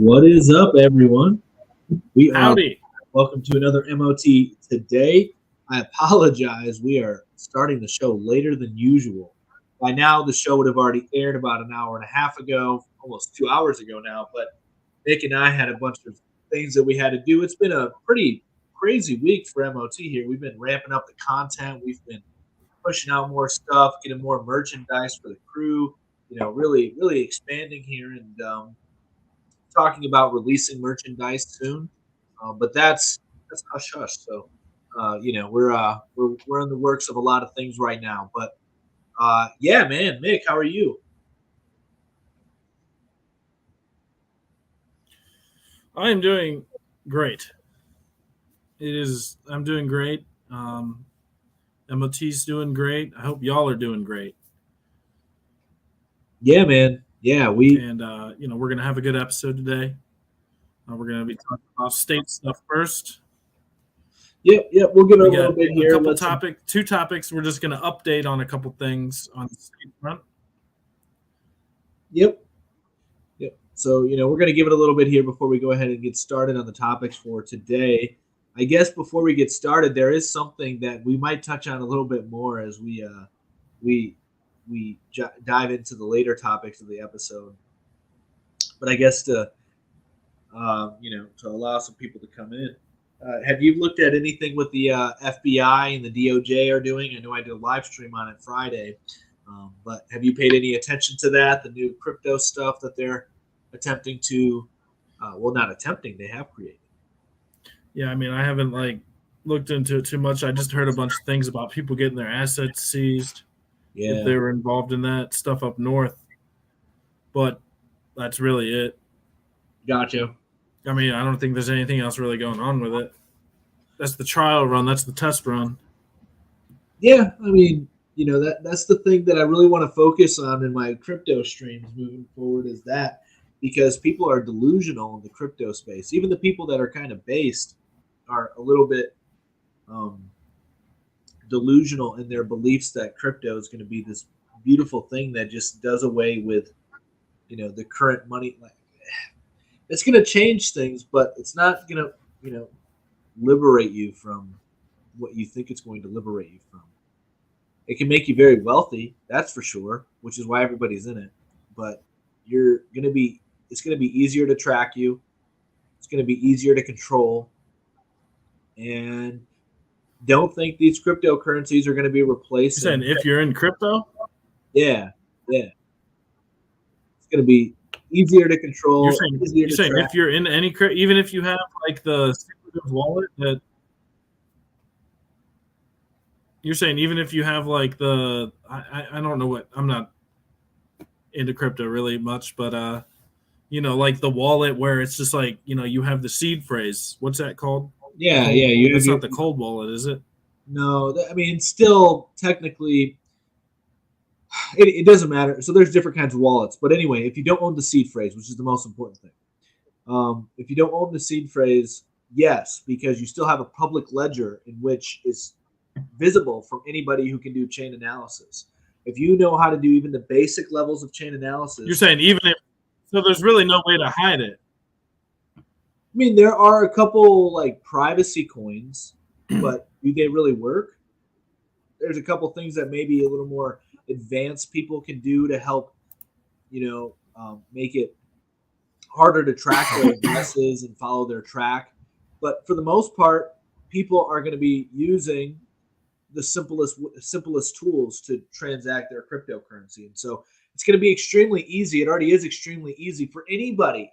What is up, everyone? We are Howdy. welcome to another MOT today. I apologize. We are starting the show later than usual. By now, the show would have already aired about an hour and a half ago, almost 2 hours ago now. But Nick and I had a bunch of things that we had to do. It's been a pretty crazy week for MOT here. We've been ramping up the content. We've been pushing out more stuff, getting more merchandise for the crew. Really expanding here and talking about releasing merchandise soon, but that's hush hush. So, we're in the works of a lot of things right now. But yeah, man, Mick, how are you? I am doing great. I'm doing great. MOT's doing great. I hope y'all are doing great. Yeah, man. Yeah, And, we're going to have a good episode today. We're going to be talking about state stuff first. Yep. We'll give it We a little got bit a here. couple two topics. We're just going to update on a couple things on the state front. Yep. So we're going to give it a little bit here before we go ahead and get started on the topics for today. I guess before we get started, there is something that we might touch on a little bit more as we dive into the later topics of the episode. But I guess to allow some people to come in. Have you looked at anything with the FBI and the DOJ are doing? I know I did a live stream on it Friday, but have you paid any attention to that? The new crypto stuff that they're attempting to, not attempting, they have created. Yeah, I mean, I haven't looked into it too much. I just heard a bunch of things about people getting their assets seized. Yeah. If they were involved in that stuff up north. But that's really it. Gotcha. I mean, I don't think there's anything else really going on with it. That's the trial run. That's the test run. Yeah, I mean, that's the thing that I really want to focus on in my crypto streams moving forward is that because people are delusional in the crypto space. Even the people that are kind of based are a little bit delusional in their beliefs that crypto is going to be this beautiful thing that just does away with the current money. Like, it's going to change things, but it's not going to liberate you from what you think it's going to liberate you from. It can make you very wealthy, that's for sure, which is why everybody's in it. But it's going to be easier to track you. It's going to be easier to control. And don't think these cryptocurrencies are going to be replacing. You're saying if you're in crypto? Yeah. It's going to be easier to control. You're saying if you're in any crypto, even if you have the secretive wallet that. You're saying even if you have I don't know what, I'm not into crypto really much, but the wallet where it's just you have the seed phrase. What's that called? Yeah. It's not the cold wallet, is it? No, I mean, still technically, it doesn't matter. So there's different kinds of wallets. But anyway, if you don't own the seed phrase, which is the most important thing, if you don't own the seed phrase, yes, because you still have a public ledger in which is visible from anybody who can do chain analysis. If you know how to do even the basic levels of chain analysis. You're saying so there's really no way to hide it. I mean, there are a couple privacy coins, but do they really work? There's a couple things that maybe a little more advanced people can do to help, make it harder to track their addresses and follow their track. But for the most part, people are going to be using the simplest tools to transact their cryptocurrency. And so it's going to be extremely easy. It already is extremely easy for anybody.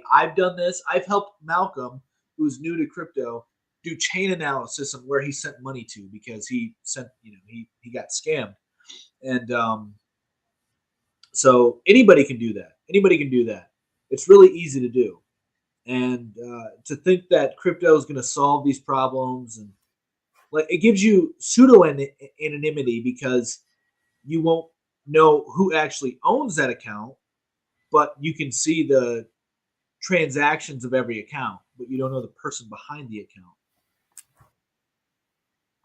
I've done this. I've helped Malcolm, who's new to crypto, do chain analysis on where he sent money to because he sent, he got scammed. And so anybody can do that. It's really easy to do. And to think that crypto is going to solve these problems, and it gives you pseudo anonymity because you won't know who actually owns that account, but you can see the transactions of every account, but you don't know the person behind the account.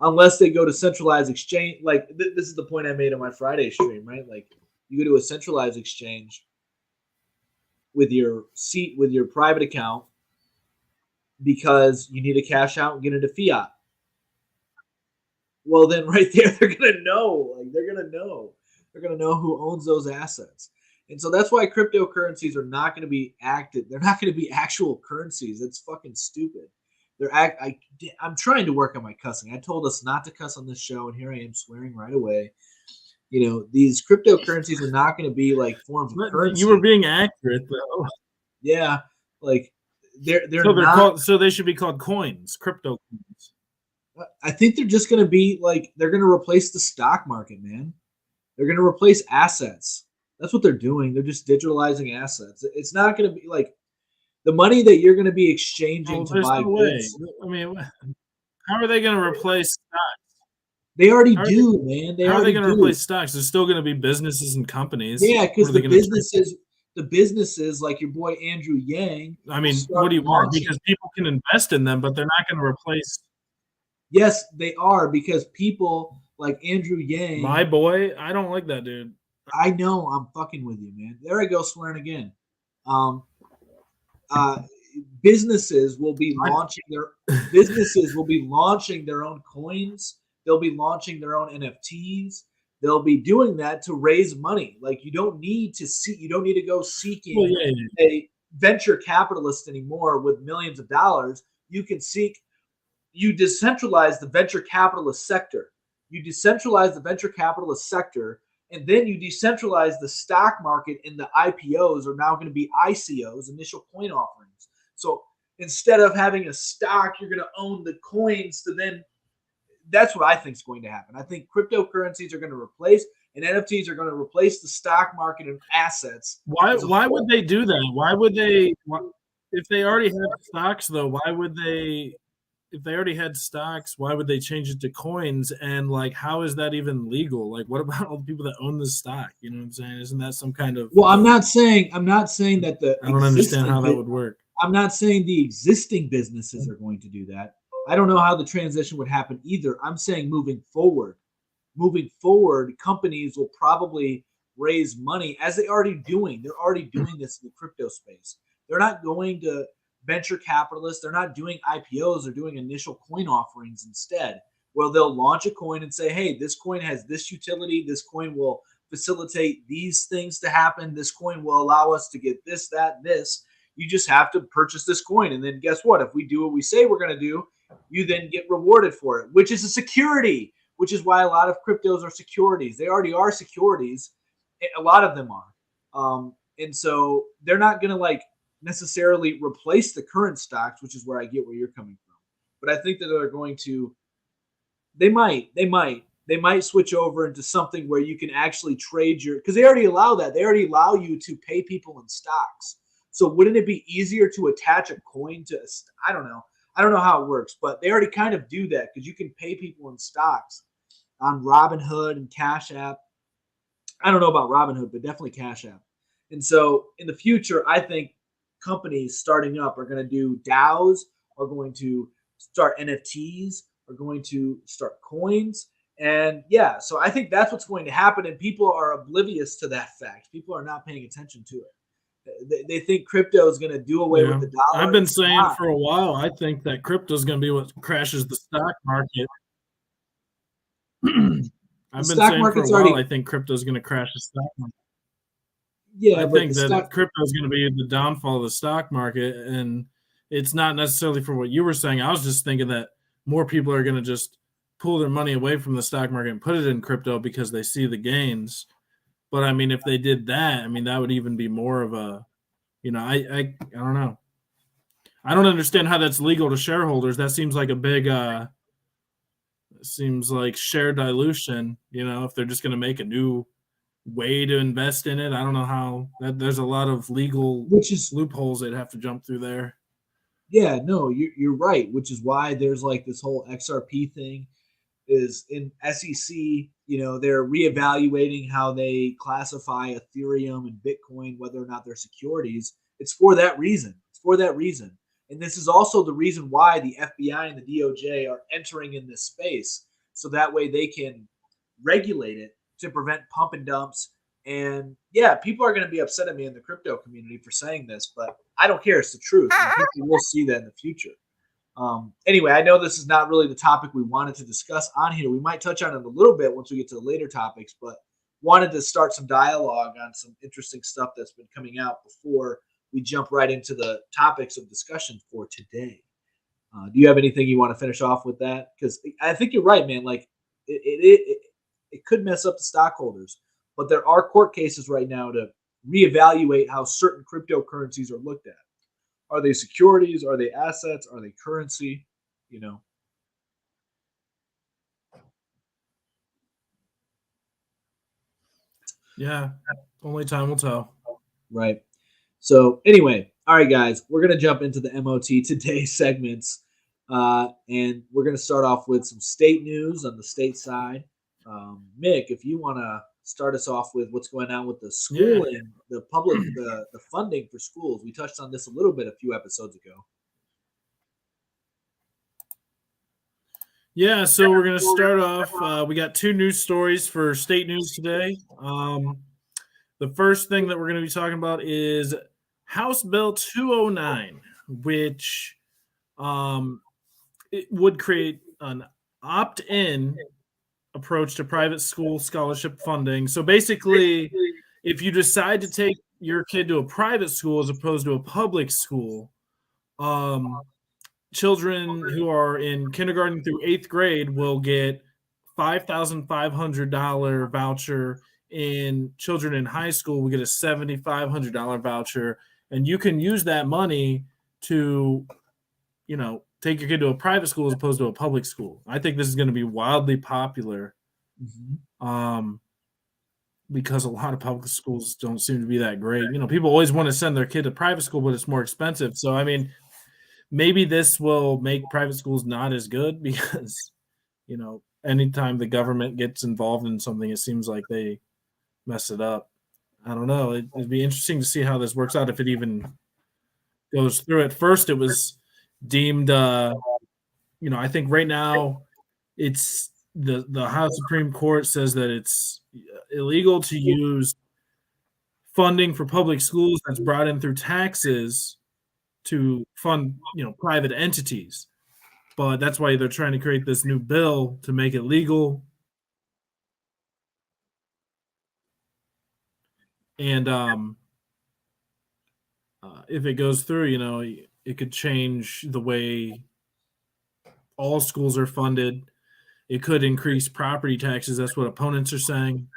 Unless they go to centralized exchange. This is the point I made on my Friday stream, right? You go to a centralized exchange, with your private account because you need to cash out and get into fiat. Well, then right there, they're gonna know. Like they're gonna know. They're gonna know who owns those assets. And so that's why cryptocurrencies are not going to be active. They're not going to be actual currencies. That's fucking stupid. I'm trying to work on my cussing. I told us not to cuss on this show, and here I am swearing right away. You know, these cryptocurrencies are not going to be like forms of currency. You were being accurate though. Yeah, like they're so not. Called, so they should be called coins, crypto coins. I think they're just going to be like they're going to replace the stock market, man. They're going to replace assets. That's what they're doing. They're just digitalizing assets. It's not going to be like the money that you're going to be exchanging to buy goods. I mean, how are they going to replace stocks? They already do, man. How are they going to replace stocks? There's still going to be businesses and companies. Yeah, because the businesses like your boy Andrew Yang. I mean, what do you want? Because people can invest in them, but they're not going to replace. Yes, they are, because people like Andrew Yang. My boy, I don't like that dude. I know, I'm fucking with you, man. There I go swearing again. Businesses will be launching their own coins. They'll be launching their own NFTs. They'll be doing that to raise money. Like you don't need to go seeking a venture capitalist anymore with millions of dollars. You decentralize the venture capitalist sector. And then you decentralize the stock market, and the IPOs are now going to be ICOs, initial coin offerings. So instead of having a stock, you're going to own the coins to then. That's what I think is going to happen. I think cryptocurrencies are going to replace, and NFTs are going to replace the stock market and assets. Why would they do that? Why would they? If they already have stocks, though, why would they? If they already had stocks, why would they change it to coins? And like, how is that even legal? Like, what about all the people that own the stock? You know what I'm saying? Isn't that some kind of? Well, I'm not saying that I don't understand how that would work. I'm not saying the existing businesses are going to do that. I don't know how the transition would happen either. I'm saying moving forward, companies will probably raise money as they're already doing. They're already doing this in the crypto space. They're not going to venture capitalists. They're not doing IPOs. They're doing initial coin offerings instead, where they'll launch a coin and say, hey, this coin has this utility. This coin will facilitate these things to happen. This coin will allow us to get this, that, this. You just have to purchase this coin. And then guess what? If we do what we say we're going to do, you then get rewarded for it, which is a security, which is why a lot of cryptos are securities. They already are securities. A lot of them are. And so they're not going to like necessarily replace the current stocks, which is where I get where you're coming from. But I think that they're going to, they might switch over into something where you can actually trade because they already allow that. They already allow you to pay people in stocks. So wouldn't it be easier to attach a coin to, I don't know how it works, but they already kind of do that because you can pay people in stocks on Robinhood and Cash App. I don't know about Robinhood, but definitely Cash App. And so in the future, I think companies starting up are going to do DAOs, are going to start NFTs, are going to start coins. And yeah, so I think that's what's going to happen. And people are oblivious to that fact. People are not paying attention to it. They think crypto is going to do away with the dollar. I've been saying for a while, I think that crypto is going to be what crashes the stock market. I've been saying for a while, I think crypto is going to crash the stock market. Yeah, I think that crypto is going to be the downfall of the stock market, and it's not necessarily for what you were saying. I was just thinking that more people are going to just pull their money away from the stock market and put it in crypto because they see the gains. But I mean, if they did that, I mean, that would even be more of a, I don't know. I don't understand how that's legal to shareholders. That seems like a big, seems like share dilution. If they're just going to make a new way to invest in it, I don't know how. There's a lot of legal loopholes they'd have to jump through there. Yeah, no, you're right. Which is why there's like this whole XRP thing. Is in SEC, they're reevaluating how they classify Ethereum and Bitcoin, whether or not they're securities. It's for that reason. And this is also the reason why the FBI and the DOJ are entering in this space. So that way they can regulate it to prevent pump and dumps, And yeah, people are going to be upset at me in the crypto community for saying this, but I don't care. It's the truth. And I think we will see that in the future. Anyway, I know this is not really the topic we wanted to discuss on here. We might touch on it a little bit once we get to the later topics, but wanted to start some dialogue on some interesting stuff that's been coming out before we jump right into the topics of discussion for today. Do you have anything you want to finish off with that? Because I think you're right, man. Like it could mess up the stockholders, but there are court cases right now to reevaluate how certain cryptocurrencies are looked at. Are they securities? Are they assets? Are they currency? You know. Yeah, only time will tell. Right. So anyway, all right, guys, we're gonna jump into the MOT Today segments, and we're gonna start off with some state news on the state side. Mick, if you want to start us off with what's going on with the school and the public, the funding for schools. We touched on this a little bit a few episodes ago. Yeah, so we're going to start off. We got two news stories for state news today. The first thing that we're going to be talking about is House Bill 209, which it would create an opt-in approach to private school scholarship funding. So basically, if you decide to take your kid to a private school as opposed to a public school, children who are in kindergarten through 8th grade will get $5,500 voucher, and children in high school will get a $7,500 voucher, and you can use that money to, take your kid to a private school as opposed to a public school. I think this is going to be wildly popular, because a lot of public schools don't seem to be that great. People always want to send their kid to private school, but it's more expensive. So, I mean, maybe this will make private schools not as good because, anytime the government gets involved in something, it seems like they mess it up. I don't know. It'd be interesting to see how this works out if it even goes through. At first, it was deemed, I think right now it's the House Supreme Court says that it's illegal to use funding for public schools that's brought in through taxes to fund, private entities. But that's why they're trying to create this new bill to make it legal. And if it goes through, it could change the way all schools are funded. It could increase property taxes. That's what opponents are saying.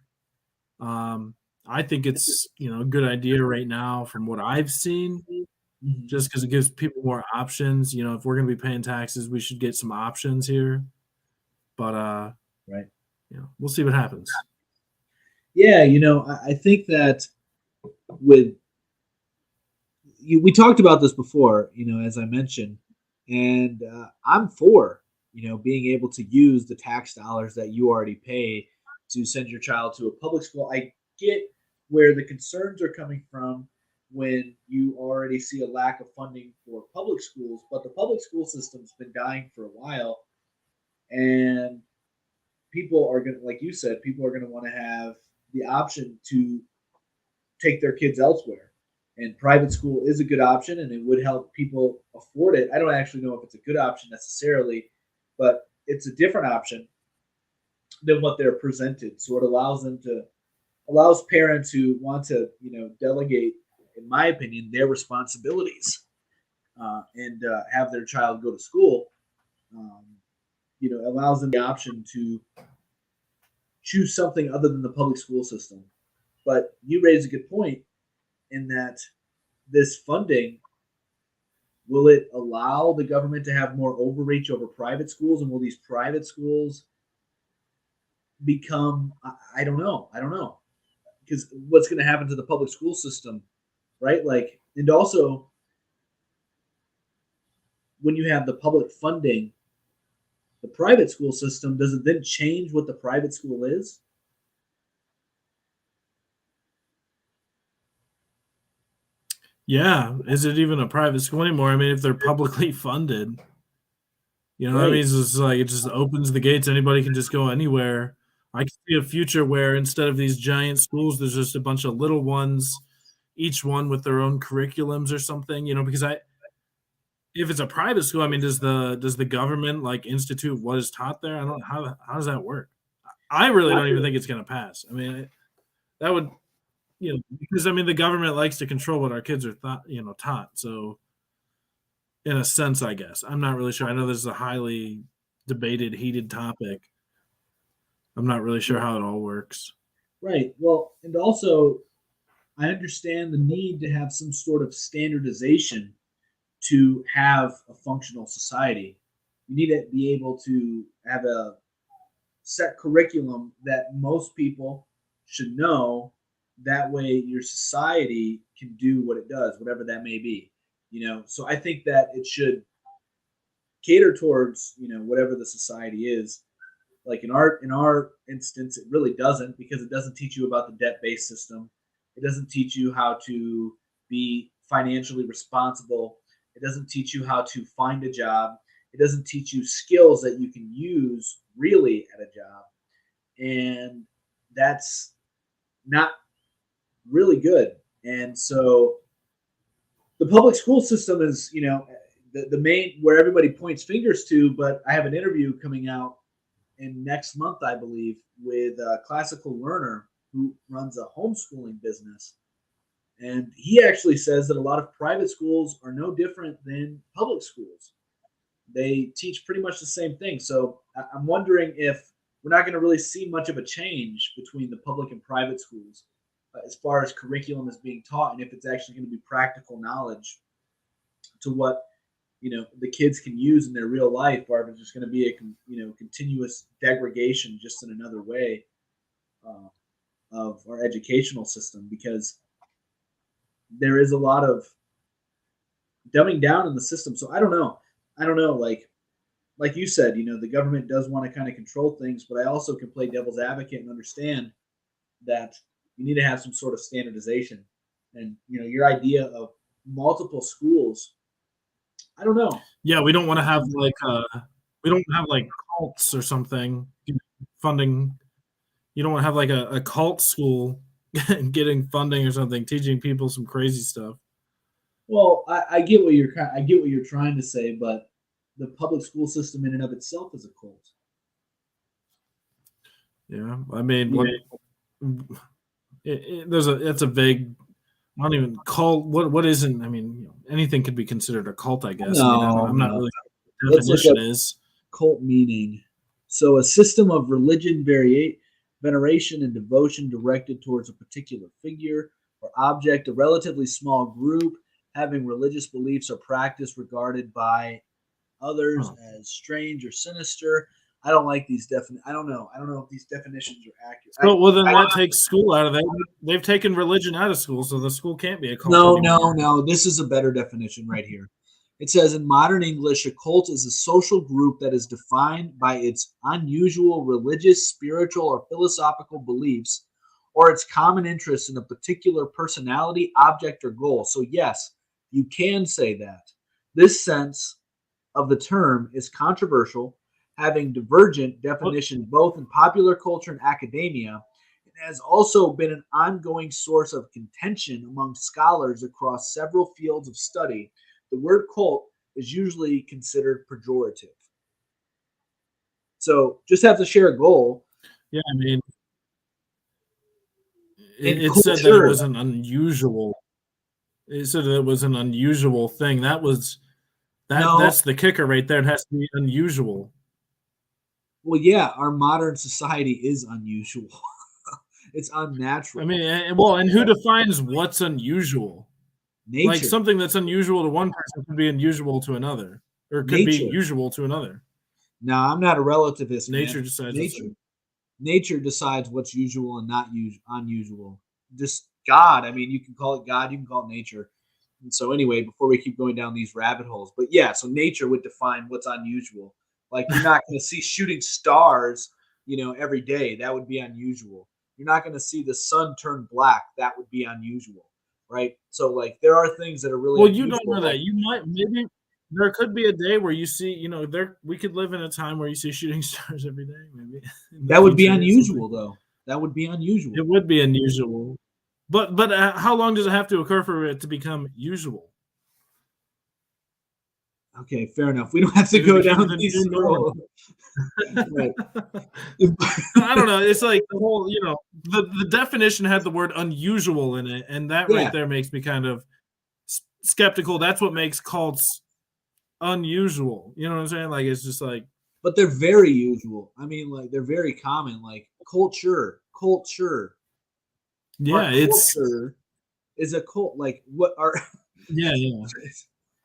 I think it's, a good idea right now from what I've seen, just because it gives people more options. If we're going to be paying taxes, we should get some options here. But, right. We'll see what happens. Yeah, I think that we talked about this before, as I mentioned, and I'm for, being able to use the tax dollars that you already pay to send your child to a public school. I get where the concerns are coming from when you already see a lack of funding for public schools, but the public school system's been dying for a while, and people are going to, like you said, people are going to want to have the option to take their kids elsewhere. And private school is a good option, and it would help people afford it. I don't actually know if it's a good option necessarily, but it's a different option than what they're presented. So it allows parents who want to, delegate, in my opinion, their responsibilities and have their child go to school. Allows them the option to choose something other than the public school system. But you raise a good point in that this funding, will it allow the government to have more overreach over private schools? And will these private schools become, I don't know. Because what's going to happen to the public school system, right? Like, and also when you have the public funding, the private school system, does it then change what the private school is? Yeah. Is it even a private school anymore? I mean, if they're publicly funded, Right. that means it's like it just opens the gates. Anybody can just go anywhere. I can see a future where instead of these giant schools, there's just a bunch of little ones, each one with their own curriculums or something. Because if it's a private school, I mean, does the government like institute what is taught there? I don't know how does that work. I really Not don't even really. think it's going to pass. I mean, that would because I mean the government likes to control what our kids are taught. So in a sense, I guess I'm not really sure. I know this is a highly debated, heated topic. I'm not really sure how it all works. Right. Well, and also I understand the need to have some sort of standardization to have a functional society. You need to be able to have a set curriculum that most people should know. That way, your society can do what it does, whatever that may be. So I think that it should cater towards whatever the society is. Like in our instance, it really doesn't, because it doesn't teach you about the debt based system. It doesn't teach you how to be financially responsible. It doesn't teach you how to find a job. It doesn't teach you skills that you can use really at a job. And that's not really good. And so the public school system is, the main where everybody points fingers to. But I have an interview coming out in next month, I believe, with a classical learner who runs a homeschooling business. And he actually says that a lot of private schools are no different than public schools. They teach pretty much the same thing. So I'm wondering if we're not going to really see much of a change between the public and private schools as far as curriculum is being taught, and if it's actually going to be practical knowledge to what the kids can use in their real life, or if it's just going to be a continuous degradation just in another way uh, of our educational system, because there is a lot of dumbing down in the system. So I don't know, like you said, the government does want to kind of control things, but I also can play devil's advocate and understand that you need to have some sort of standardization. And your idea of multiple schools, I don't know. Yeah, we don't want to have we don't have like cults or something funding. You don't want to have like a cult school getting funding or something, teaching people some crazy stuff. Well, I get what you're trying to say, but the public school system in and of itself is a cult. Yeah, I mean, Yeah. it's a vague. I don't even cult. What isn't? I mean, anything could be considered a cult, I guess. I mean, No, I'm not no. really sure what the Let's look definition up is. cult meaning. So, a system of religion, veneration, and devotion directed towards a particular figure or object, a relatively small group having religious beliefs or practice regarded by others Oh. as strange or sinister. I don't like these I don't know. I don't know if these definitions are accurate. So, well, then that takes school out of it. They've taken religion out of school, so the school can't be a cult No, no, anymore. no. This is a better definition right here. It says in modern English, a cult is a social group that is defined by its unusual religious, spiritual, or philosophical beliefs, or its common interest in a particular personality, object, or goal. So, yes, you can say that. This sense of the term is controversial, having divergent What? definitions both in popular culture and academia, and has also been an ongoing source of contention among scholars across several fields of study. The word cult is usually considered pejorative. So just have to share a goal. Yeah, I mean, And it said that it culture, was an unusual. It said that it was an unusual thing. no, That's the kicker right there. It has to be unusual. well, yeah, our modern society is unusual. It's I unnatural. mean, well, and who defines what's unusual? Like Nature, something that's unusual to one person could be unusual to another, or could be nature. usual to another. No, I'm not a relativist, Nature man. decides what's Nature decides what's usual and not unusual. Just God. I mean, you can call it God, you can call it nature. And so, anyway, before we keep going down these rabbit holes, but yeah, so nature would define what's unusual. Like you're not going to see shooting stars, every day. That would be unusual. You're not going to see the sun turn black. That would be unusual, right? So, like, there are things that are really well, you don't unusual. know Like, that. You might maybe. there could be a day where you see, we could live in a time where you see shooting stars every day, maybe in the That would be future or unusual, something. though. That would be unusual. It would be unusual, but how long does it have to occur for it to become usual? Okay, fair enough. We don't have to If it go became down the these new scroll. normal. Right. I don't know. It's like the whole, the definition had the word unusual in it, and that right Yeah, there makes me kind of skeptical. That's what makes cults unusual. You know what I'm saying? Like it's just like, but they're very usual. I mean, like they're very common. Like culture. Our yeah, culture is a cult. Like what our, yeah.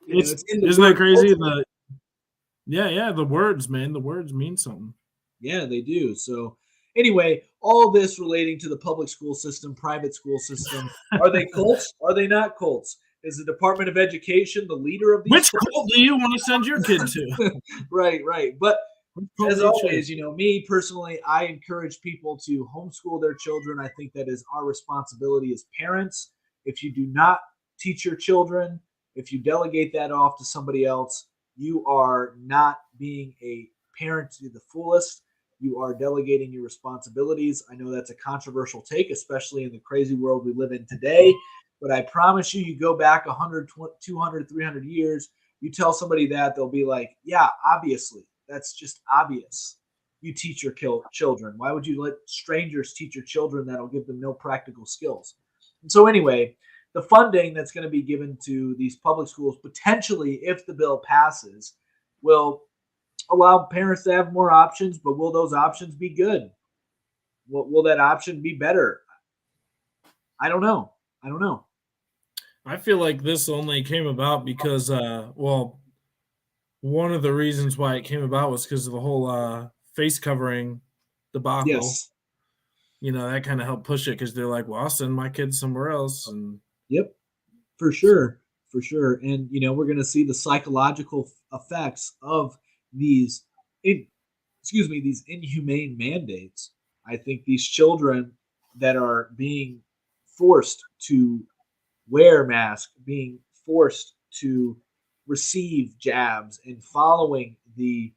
It's it's in the isn't that word crazy? culture. Yeah, the words, man, the words mean something. Yeah, they do. So anyway, all this relating to the public school system, private school system. Are they cults? Are they not cults? Is the Department of Education the leader of these Which cults? cult do you want to send your kid to? Right. But Which cult as do you choose? always, me personally, I encourage people to homeschool their children. I think that is our responsibility as parents. If you do not teach your children, if you delegate that off to somebody else, you are not being a parent to the fullest. You are delegating your responsibilities. I know that's a controversial take, especially in the crazy world we live in today. But I promise you, you go back 100, 200, 300 years, you tell somebody that, they'll be like, yeah, obviously. That's just obvious. You teach your children. Why would you let strangers teach your children that'll give them no practical skills? And so, anyway, the funding that's going to be given to these public schools, potentially, if the bill passes, will allow parents to have more options, but will those options be good? Will that option be better? I don't know. I don't know. I feel like this only came about because, one of the reasons why it came about was because of the whole face covering debacle. Yes. That kind of helped push it because they're like, well, I'll send my kids somewhere else. And Yep. For so, sure. For sure. And, we're going to see the psychological effects of these, in, these inhumane mandates. I think these children that are being forced to wear masks, being forced to receive jabs and following the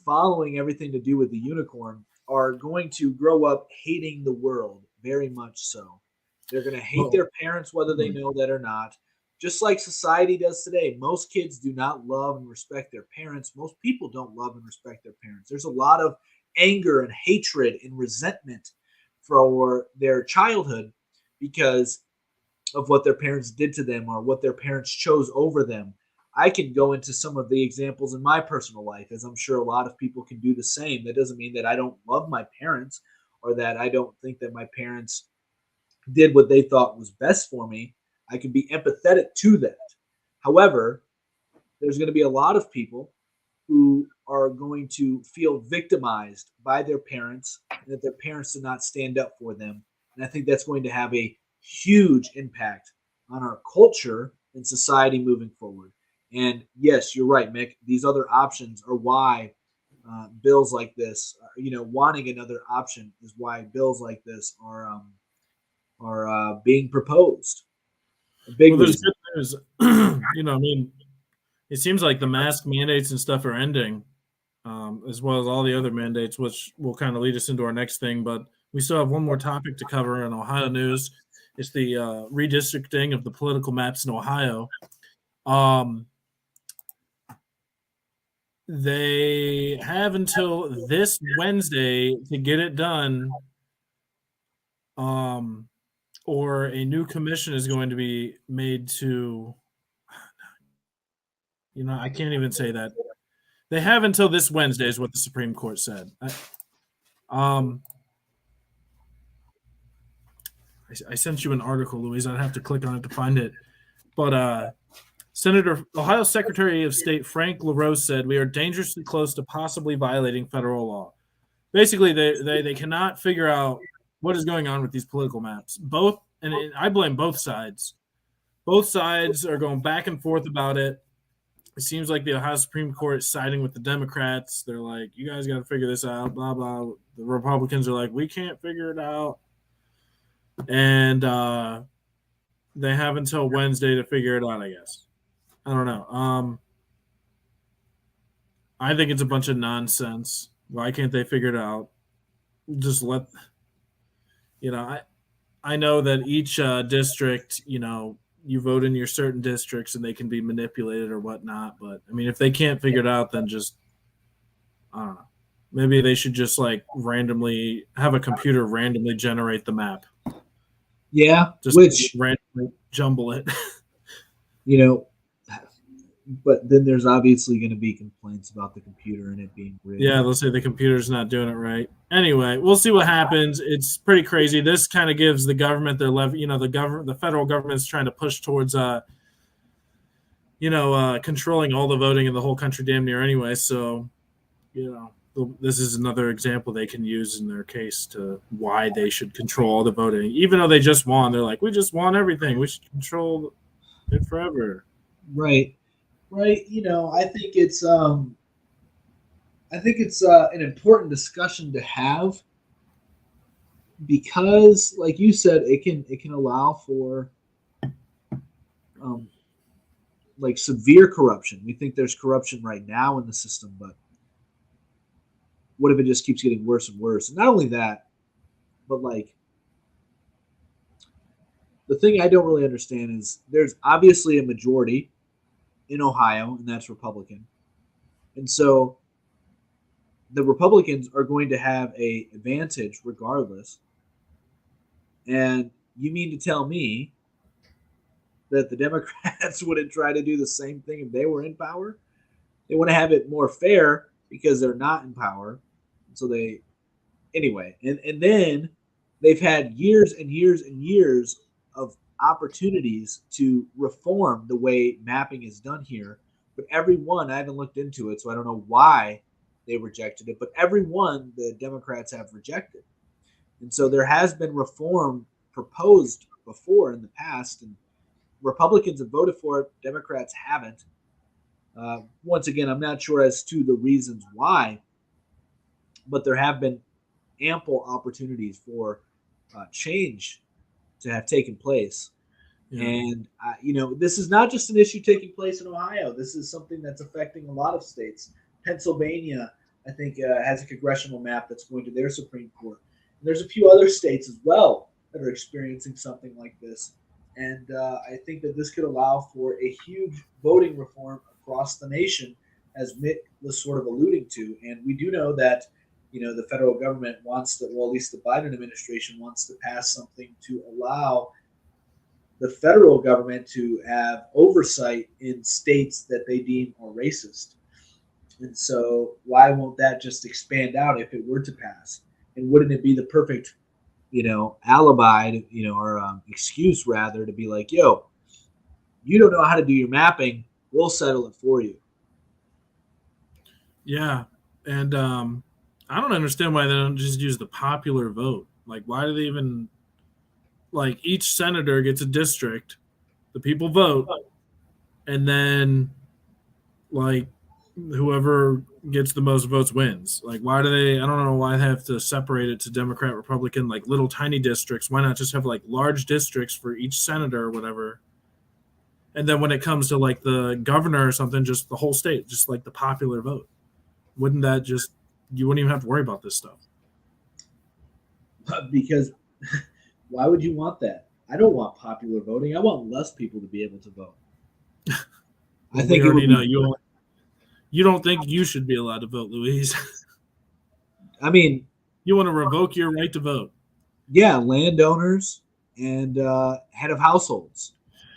following everything to do with the unicorn are going to grow up hating the world very much so. They're going to hate well, their parents whether they know that or not. Just like society does today, most kids do not love and respect their parents. Most people don't love and respect their parents. There's a lot of anger and hatred and resentment for their childhood because of what their parents did to them or what their parents chose over them. I can go into some of the examples in my personal life, as I'm sure a lot of people can do the same. That doesn't mean that I don't love my parents or that I don't think that my parents did what they thought was best for me. I can be empathetic to that. However, there's going to be a lot of people who are going to feel victimized by their parents and that their parents did not stand up for them. And I think that's going to have a huge impact on our culture and society moving forward. And yes, you're right, Mick. These other options are why bills like this, wanting another option is why bills like this are being proposed. A big there's reason. good news. I mean, it seems like the mask mandates and stuff are ending, as well as all the other mandates, which will kind of lead us into our next thing. But we still have one more topic to cover in Ohio news. It's the redistricting of the political maps in Ohio. They have until this Wednesday to get it done, or a new commission is going to be made to. I can't even say that. They have until this Wednesday, is what the Supreme Court said. I sent you an article, Louise. I'd have to click on it to find it. But Ohio Secretary of State Frank LaRose said, we are dangerously close to possibly violating federal law. Basically, they cannot figure out what is going on with these political maps. And I blame both sides. Both sides are going back and forth about it. It seems like the Ohio Supreme Court is siding with the Democrats. They're like, you guys got to figure this out, blah, blah. The Republicans are like, we can't figure it out. And they have until Wednesday to figure it out, I guess. I don't know. I think it's a bunch of nonsense. Why can't they figure it out? Just let you know. I know that each district, you vote in your certain districts and they can be manipulated or whatnot. But I mean, if they can't figure it out, then just I don't know. Maybe they should just like randomly have a computer randomly generate the map. Yeah, Just which randomly jumble it. you know, but then there's obviously going to be complaints about the computer and it being rigged. Yeah, they'll say the computer's not doing it right. Anyway, we'll see what happens. It's pretty crazy. This kind of gives the government their levy. The federal government's trying to push towards controlling all the voting in the whole country damn near anyway. So, this is another example they can use in their case to why they should control all the voting. Even though they just won, they're like, we just won everything. We should control it forever. Right. I think it's an important discussion to have because, like you said, it can allow for like severe corruption. We think there's corruption right now in the system, but what if it just keeps getting worse and worse? And not only that, but like the thing I don't really understand is there's obviously a majority in Ohio, and that's Republican. And so the Republicans are going to have a advantage regardless. And you mean to tell me that the Democrats wouldn't try to do the same thing if they were in power? They want to have it more fair because they're not in power. So anyway, and then they've had years and years and years of opportunities to reform the way mapping is done here. But every one, I haven't looked into it, so I don't know why they rejected it, but every one the Democrats have rejected. And so there has been reform proposed before in the past, and Republicans have voted for it, Democrats haven't. Once again, I'm not sure as to the reasons why, but there have been ample opportunities for change to have taken place. Yeah. And, this is not just an issue taking place in Ohio. This is something that's affecting a lot of states. Pennsylvania, I think, has a congressional map that's going to their Supreme Court. And there's a few other states as well that are experiencing something like this. And I think that this could allow for a huge voting reform across the nation, as Mitt was sort of alluding to. And we do know that, the federal government wants to, well, at least the Biden administration wants to pass something to allow the federal government to have oversight in states that they deem are racist. And so why won't that just expand out if it were to pass? And wouldn't it be the perfect, alibi, or excuse rather to be like, yo, you don't know how to do your mapping. We'll settle it for you. Yeah. And I don't understand why they don't just use the popular vote. Like, why do they even, like, each senator gets a district, the people vote, and then, like, whoever gets the most votes wins. Like, why do they, I don't know why they have to separate it to Democrat, Republican, like little tiny districts. Why not just have like large districts for each senator or whatever? And then when it comes to like the governor or something, just the whole state, just like the popular vote. Wouldn't that just, you wouldn't even have to worry about this stuff. Because why would you want that? I don't want popular voting. I want less people to be able to vote. I think it would be, you don't think you should be allowed to vote, Louise? I mean, you want to revoke your right to vote? Yeah, landowners and head of households.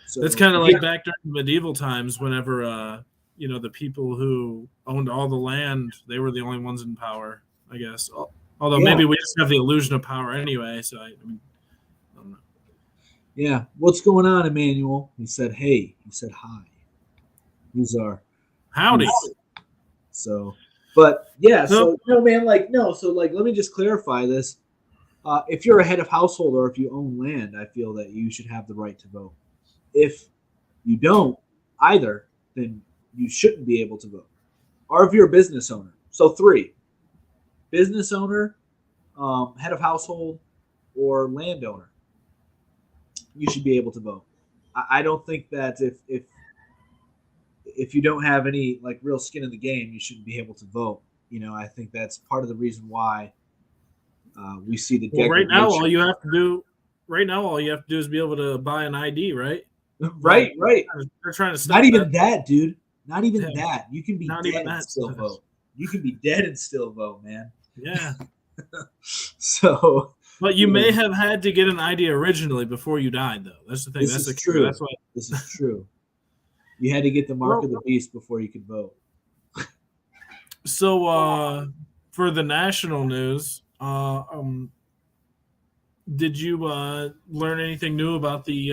So it's kind of like back during medieval times, whenever the people who owned all the land, they were the only ones in power, I guess. Although maybe we just have the illusion of power anyway. So I don't know. Yeah, what's going on, Emmanuel? He said, "Hey." He said, "Hi." These are howdy. So, but yeah, so man, so let me just clarify this. If you're a head of household or if you own land, I feel that you should have the right to vote. If you don't either, then you shouldn't be able to vote. Or if you're a business owner. So 3, business owner, head of household, or landowner, you should be able to vote. I don't think that if if you don't have any like real skin in the game, you shouldn't be able to vote. I think that's part of the reason why we see the Well, degradation. right now, all you have to do is be able to buy an ID, right? Right. They're trying to stop Not even that, dude. Not even Yeah. that. You can be Not dead even and that. still vote. You can be dead and still vote, man. Yeah. So, But you may have had to get an ID originally before you died, though. That's the thing. This That's is the true. That's why. This is true. You had to get the mark of the beast before you could vote. So, for the national news, did you learn anything new about the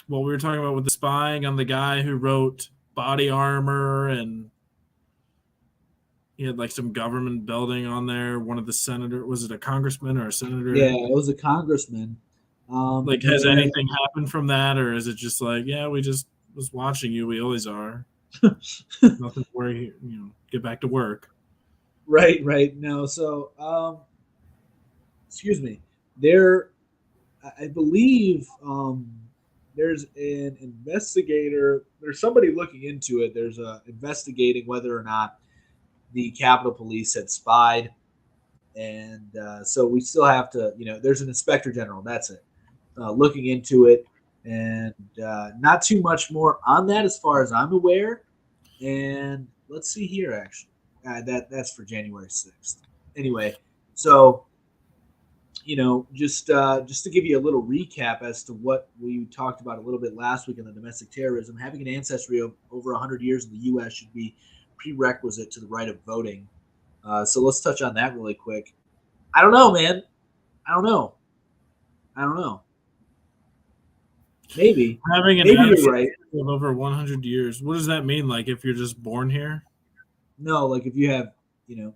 what we were talking about with the spying on the guy who wrote body armor, and he had like some government building on there? One of the senator, was it a congressman or a senator? Yeah, it was a congressman. Has anything happened from that, or is it just like, yeah, we just was watching you, we always are. Nothing to worry, get back to work. Right. No, so excuse me. There, I believe there's an investigator. There's somebody looking into it. There's investigating whether or not the Capitol Police had spied, and so we still have to. There's an inspector general. That's it, looking into it, and not too much more on that as far as I'm aware. And let's see here, actually, that's for January 6th. Anyway, so just to give you a little recap as to what we talked about a little bit last week in the domestic terrorism, having an ancestry of over 100 years in the U.S. should be prerequisite to the right of voting. So let's touch on that really quick. I don't know, man. I don't know. Maybe having an ancestry right of over 100 years. What does that mean? Like if you're just born here? No, like if you have, so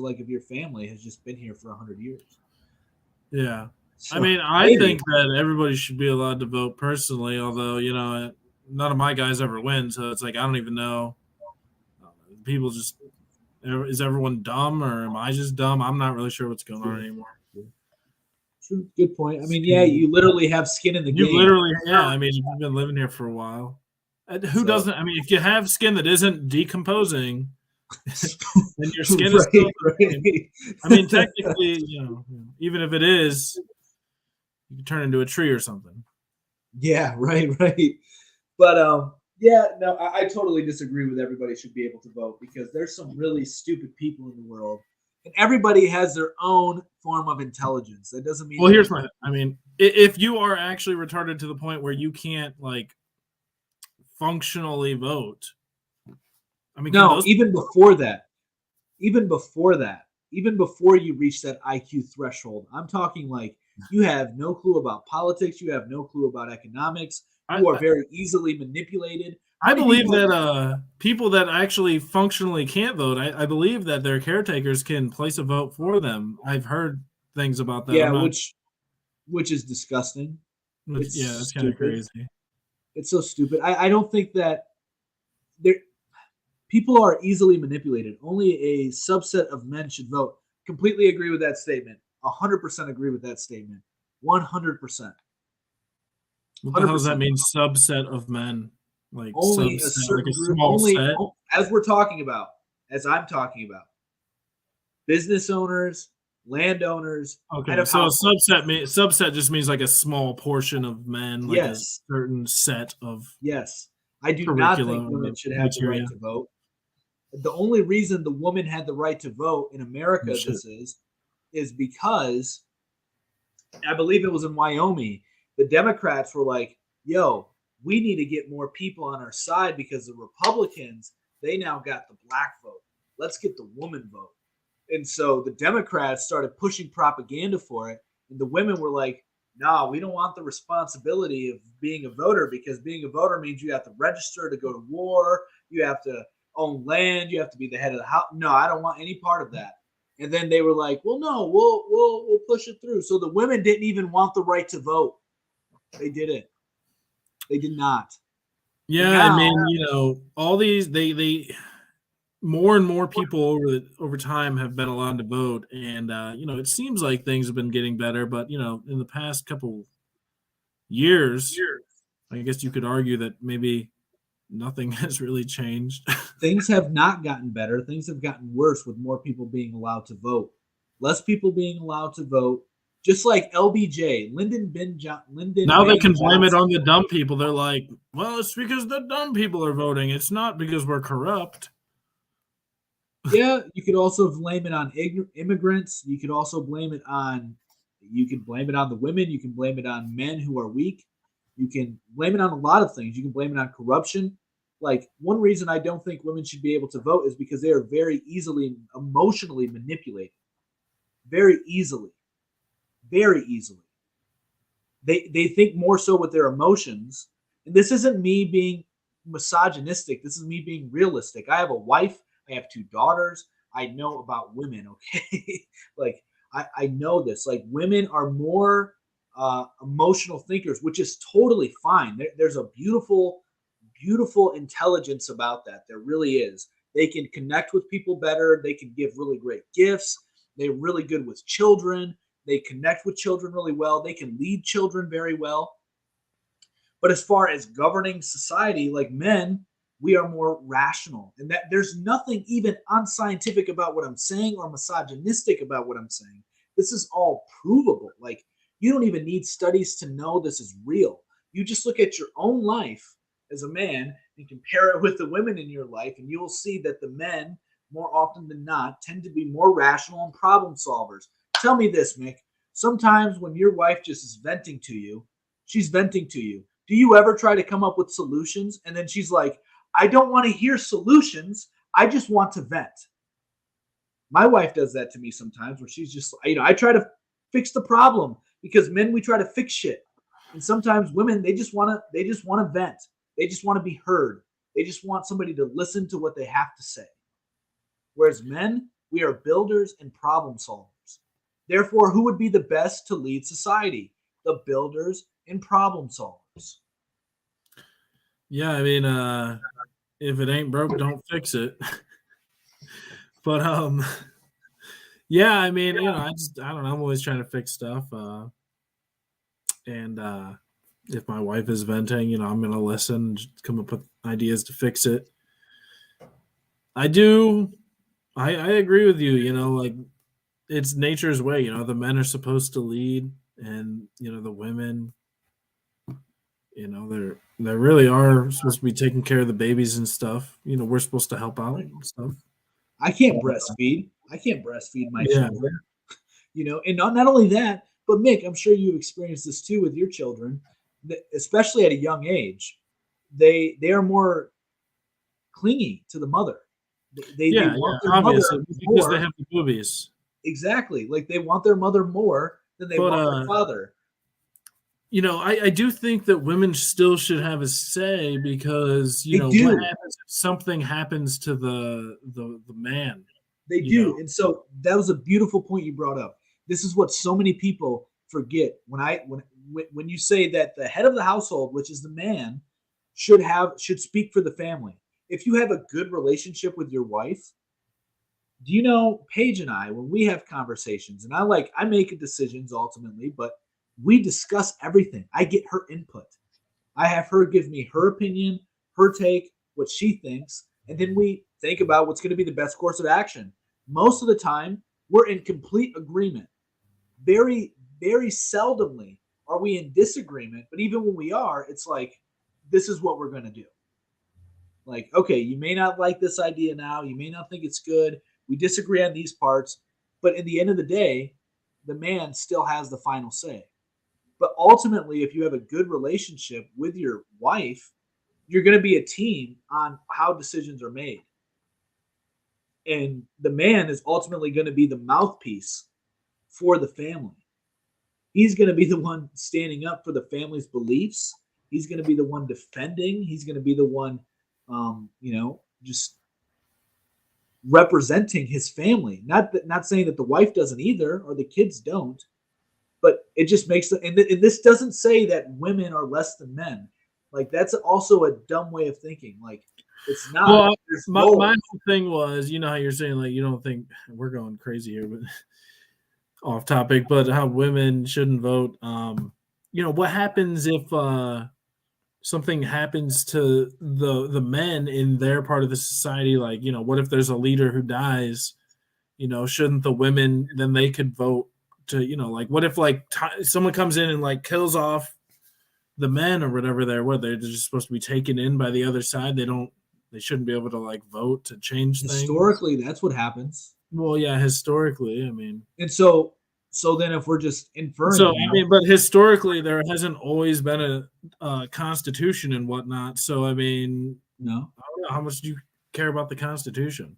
like if your family has just been here for 100 years. Yeah. So, I think that everybody should be allowed to vote personally, although, none of my guys ever win. So it's like, I don't even know. People just, is everyone dumb or am I just dumb? I'm not really sure what's going on anymore. True. Good point. You literally have skin in the game. You literally, you've been living here for a while. Who doesn't? If you have skin that isn't decomposing, and your skin is still, right. Technically, even if it is, you can turn into a tree or something. Yeah, right. But I totally disagree with everybody should be able to vote, because there's some really stupid people in the world, and everybody has their own form of intelligence. That doesn't mean. Well, here's my. If you are actually retarded to the point where you can't functionally vote. No, even before you reach that IQ threshold, I'm talking like you have no clue about politics, you have no clue about economics, you are very easily manipulated. I believe that people that actually functionally can't vote, I believe that their caretakers can place a vote for them. I've heard things about that. Yeah, which is disgusting. It's kind of crazy. It's so stupid. I don't think that people are easily manipulated. Only a subset of men should vote. Completely agree with that statement. 100% agree with that statement. 100%. What the hell does that mean? Subset of men, only a certain group. As we're talking about, as I'm talking about, business owners, landowners. Okay, so a subset just means like a small portion of men, like a certain set of. Yes, I do not think women should have the right to vote. The only reason the woman had the right to vote in America, is because I believe it was in Wyoming. The Democrats were like, yo, we need to get more people on our side because the Republicans, they now got the black vote. Let's get the woman vote. And so the Democrats started pushing propaganda for it. And the women were like, nah, we don't want the responsibility of being a voter, because being a voter means you have to register to go to war. You have to own land. You have to be the head of the house. No, I don't want any part of that. And then they were like, well, no, we'll push it through. So the women didn't even want the right to vote. They didn't. They did not. Yeah, now, all these they more and more people over time have been allowed to vote, and it seems like things have been getting better. But in the past couple years, I guess you could argue that maybe nothing has really changed. Things have not gotten better. Things have gotten worse with more people being allowed to vote. Less people being allowed to vote. Just like LBJ, Lyndon Now they Baines can blame it Johnson. on the dumb people. They're like, well, it's because the dumb people are voting. It's not because we're corrupt. Yeah, you could also blame it on immigrants. You could also blame it on. You can blame it on the women. You can blame it on men who are weak. You can blame it on a lot of things. You can blame it on corruption. Like one reason I don't think women should be able to vote is because they are very easily emotionally manipulated. Very easily. Very easily. They think more so with their emotions. And this isn't me being misogynistic. This is me being realistic. I have a wife. I have two daughters. I know about women. Okay, like I know this. Like women are more emotional thinkers, which is totally fine. There's a beautiful intelligence about that. There really is. They can connect with people better. They can give really great gifts. They're really good with children. They connect with children really well. They can lead children very well. But as far as governing society, like men, we are more rational. And that there's nothing even unscientific about what I'm saying or misogynistic about what I'm saying. This is all provable. Like you don't even need studies to know this is real. You just look at your own life as a man and compare it with the women in your life, and you will see that the men, more often than not, tend to be more rational and problem solvers. Tell me this, Mick. Sometimes when your wife just is venting to you, she's venting to you. Do you ever try to come up with solutions? And then she's like, I don't want to hear solutions. I just want to vent. My wife does that to me sometimes where she's just, I try to fix the problem because men, we try to fix shit. And sometimes women, they just want to vent. They just want to be heard. They just want somebody to listen to what they have to say. Whereas men, we are builders and problem solvers. Therefore, who would be the best to lead society? The builders and problem solvers. Yeah, I mean, if it ain't broke, don't fix it. But yeah, I mean, I don't know. I'm always trying to fix stuff, and if my wife is venting, I'm gonna listen, just come up with ideas to fix it. I do. I agree with you. Like it's nature's way. The men are supposed to lead, and the women. They really are supposed to be taking care of the babies and stuff. We're supposed to help out and stuff. I can't breastfeed. I can't breastfeed my Yeah. children. And not only that, but Mick, I'm sure you've experienced this too with your children, especially at a young age. They are more clingy to the mother. They want their obviously mother because more. they have the boobies. Exactly, like they want their mother more than they want their father. I do think that women still should have a say because They what do. happens if something happens to the man? They do. And so that was a beautiful point you brought up. This is what so many people forget when you say that the head of the household, which is the man, should speak for the family. If you have a good relationship with your wife, do you know Paige and I, when we have conversations, and I make decisions ultimately, but we discuss everything. I get her input. I have her give me her opinion, her take, what she thinks, and then we think about what's going to be the best course of action. Most of the time, we're in complete agreement. Very, very seldomly are we in disagreement, but even when we are, it's like, this is what we're going to do. Like, okay, you may not like this idea now. You may not think it's good. We disagree on these parts. But at the end of the day, the man still has the final say. But ultimately, if you have a good relationship with your wife, you're going to be a team on how decisions are made. And the man is ultimately going to be the mouthpiece for the family. He's going to be the one standing up for the family's beliefs. He's going to be the one defending. He's going to be the one, just representing his family. Not saying that the wife doesn't either or the kids don't, but it just makes and this doesn't say that women are less than men. Like that's also a dumb way of thinking. Like it's not. Well, my thing was, how you're saying like you don't think we're going crazy here, but off topic, but how women shouldn't vote. What happens if something happens to the men in their part of the society, like, what if there's a leader who dies, shouldn't the women, then they could vote to, like, what if like someone comes in and like kills off the men or whatever, they're just supposed to be taken in by the other side. They shouldn't be able to like vote to change things. Historically, that's what happens. Well, yeah, historically, I mean. And so then if we're just inferring So it now, I mean, but historically, there hasn't always been a constitution and whatnot. So I mean, no, I don't know, how much do you care about the Constitution?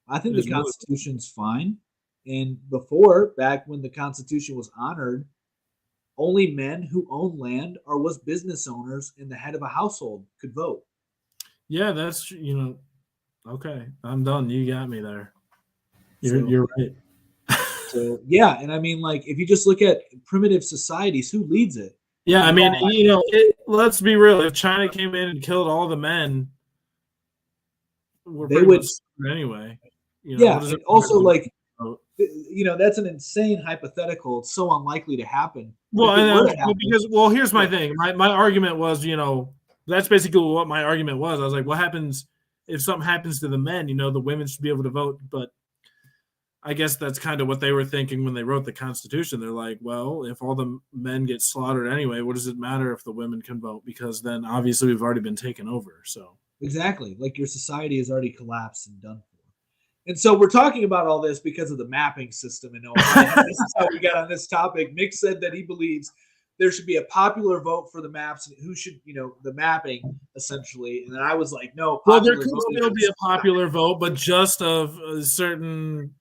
I think the Is really Constitution's fine. And before, back when the Constitution was honored, only men who owned land or was business owners and the head of a household could vote. yeah. That's okay. I'm done. You got me there. You're So you're right. so yeah, and I mean, like, if you just look at primitive societies, who leads it? Yeah, I mean, Well, let's be real. If China came in and killed all the men, we're they pretty would, much screwed anyway. yeah, What does and it matter also to like, vote? that's an insane hypothetical. It's so unlikely to happen. But Well, if it were to well, happen, because here's my thing. My argument was, that's basically what my argument was. I was like, what happens if something happens to the men? The women should be able to vote, but I guess that's kind of what they were thinking when they wrote the Constitution. They're like, well, if all the men get slaughtered anyway, what does it matter if the women can vote? Because then obviously we've already been taken over. So exactly, like your society has already collapsed and done for. And so we're talking about all this because of the mapping system in Ohio. This is how we got on this topic. Mick said that he believes there should be a popular vote for the maps and who should, the mapping essentially. And then I was like, no, well, there popular could vote still be is a popular vote, but just of a certain.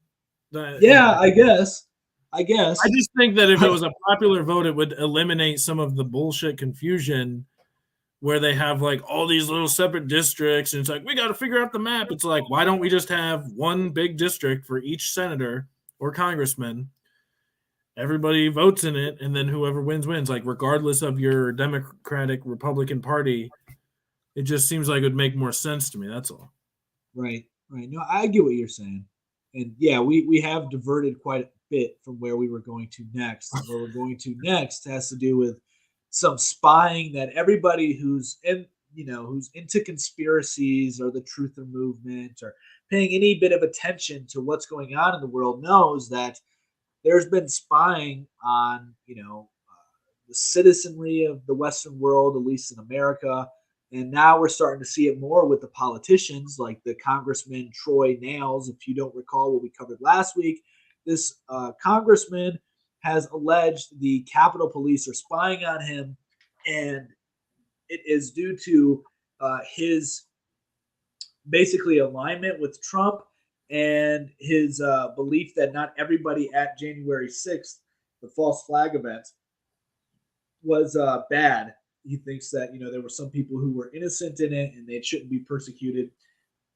yeah, I guess. I just think that if it was a popular vote, it would eliminate some of the bullshit confusion where they have like all these little separate districts and it's like, we got to figure out the map. It's like, why don't we just have one big district for each senator or congressman? Everybody votes in it, and then whoever wins, like regardless of your Democratic, Republican party. It just seems like it would make more sense to me. That's all. Right. No, I get what you're saying. And yeah, we have diverted quite a bit from where we were going to next. And where we're going to next has to do with some spying that everybody who's who's into conspiracies or the truther movement or paying any bit of attention to what's going on in the world knows that there's been spying on the citizenry of the Western world, at least in America. And now we're starting to see it more with the politicians, like the Congressman Troy Nails. If you don't recall what we covered last week, this congressman has alleged the Capitol Police are spying on him, and it is due to his basically alignment with Trump and his belief that not everybody at January 6th, the false flag event, was bad. He thinks that there were some people who were innocent in it and they shouldn't be persecuted.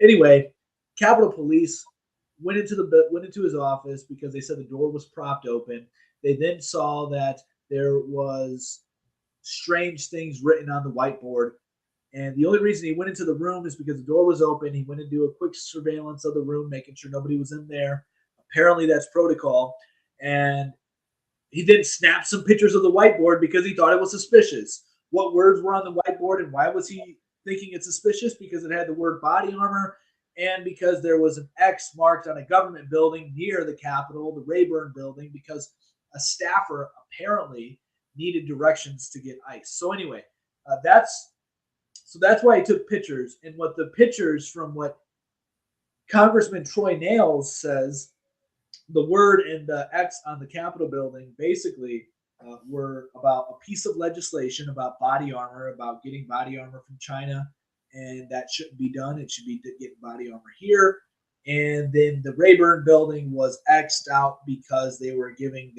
Anyway, Capitol Police went into his office because they said the door was propped open. They then saw that there was strange things written on the whiteboard. And the only reason he went into the room is because the door was open. He went to do a quick surveillance of the room, making sure nobody was in there. Apparently, that's protocol. And he then snapped some pictures of the whiteboard because he thought it was suspicious. What words were on the whiteboard and why was he thinking it's suspicious? Because it had the word body armor and because there was an X marked on a government building near the Capitol, the Rayburn building, because a staffer apparently needed directions to get ice. So anyway, that's why he took pictures. And what the pictures from what Congressman Troy Nails says, the word and the X on the Capitol building basically were about a piece of legislation about body armor, about getting body armor from China, and that shouldn't be done. It should be getting body armor here. And then the Rayburn building was X'd out because they were giving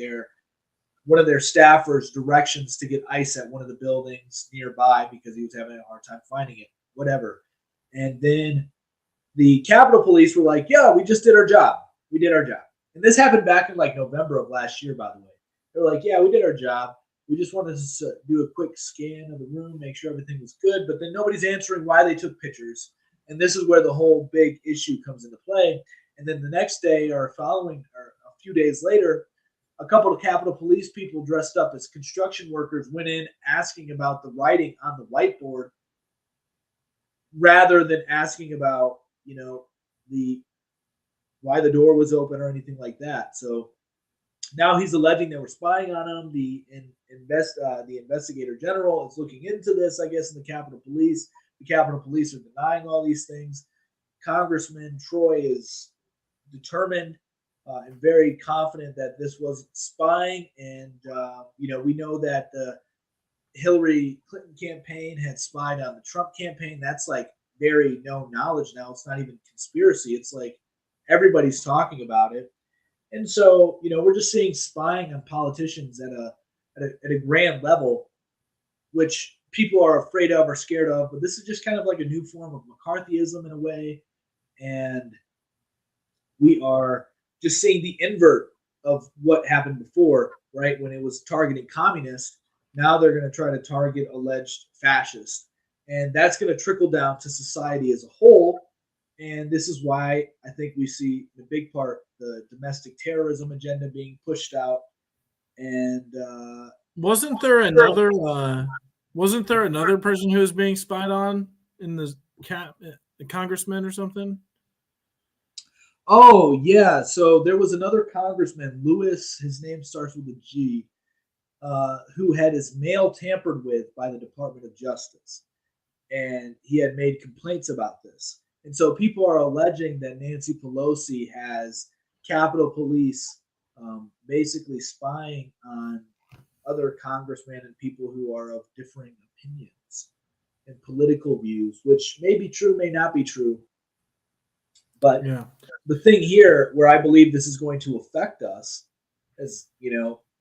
one of their staffers directions to get ice at one of the buildings nearby because he was having a hard time finding it, whatever. And then the Capitol Police were like, yeah, we just did our job. We did our job. And this happened back in like November of last year, by the way. They're like, yeah, we did our job. We just wanted to do a quick scan of the room, make sure everything was good. But then nobody's answering why they took pictures. And this is where the whole big issue comes into play. And then the next day or a few days later, a couple of Capitol Police people dressed up as construction workers went in asking about the writing on the whiteboard rather than asking about, the why the door was open or anything like that. So now he's alleging they were spying on him. The investigator general is looking into this, I guess, in the Capitol Police. The Capitol Police are denying all these things. Congressman Troy is determined and very confident that this was spying. And we know that the Hillary Clinton campaign had spied on the Trump campaign. That's like very known knowledge now. It's not even conspiracy. It's like everybody's talking about it. And so, we're just seeing spying on politicians at a grand level, which people are afraid of or scared of. But this is just kind of like a new form of McCarthyism in a way. And we are just seeing the invert of what happened before, right? When it was targeting communists, now they're going to try to target alleged fascists. And that's going to trickle down to society as a whole. And this is why I think we see the big part, the domestic terrorism agenda being pushed out. And wasn't there another person who was being spied on in the congressman or something? Oh yeah, so there was another congressman, Lewis. His name starts with a G, who had his mail tampered with by the Department of Justice, and he had made complaints about this. And so people are alleging that Nancy Pelosi has Capitol Police basically spying on other congressmen and people who are of differing opinions and political views, which may be true, may not be true. But the thing here where I believe this is going to affect us as,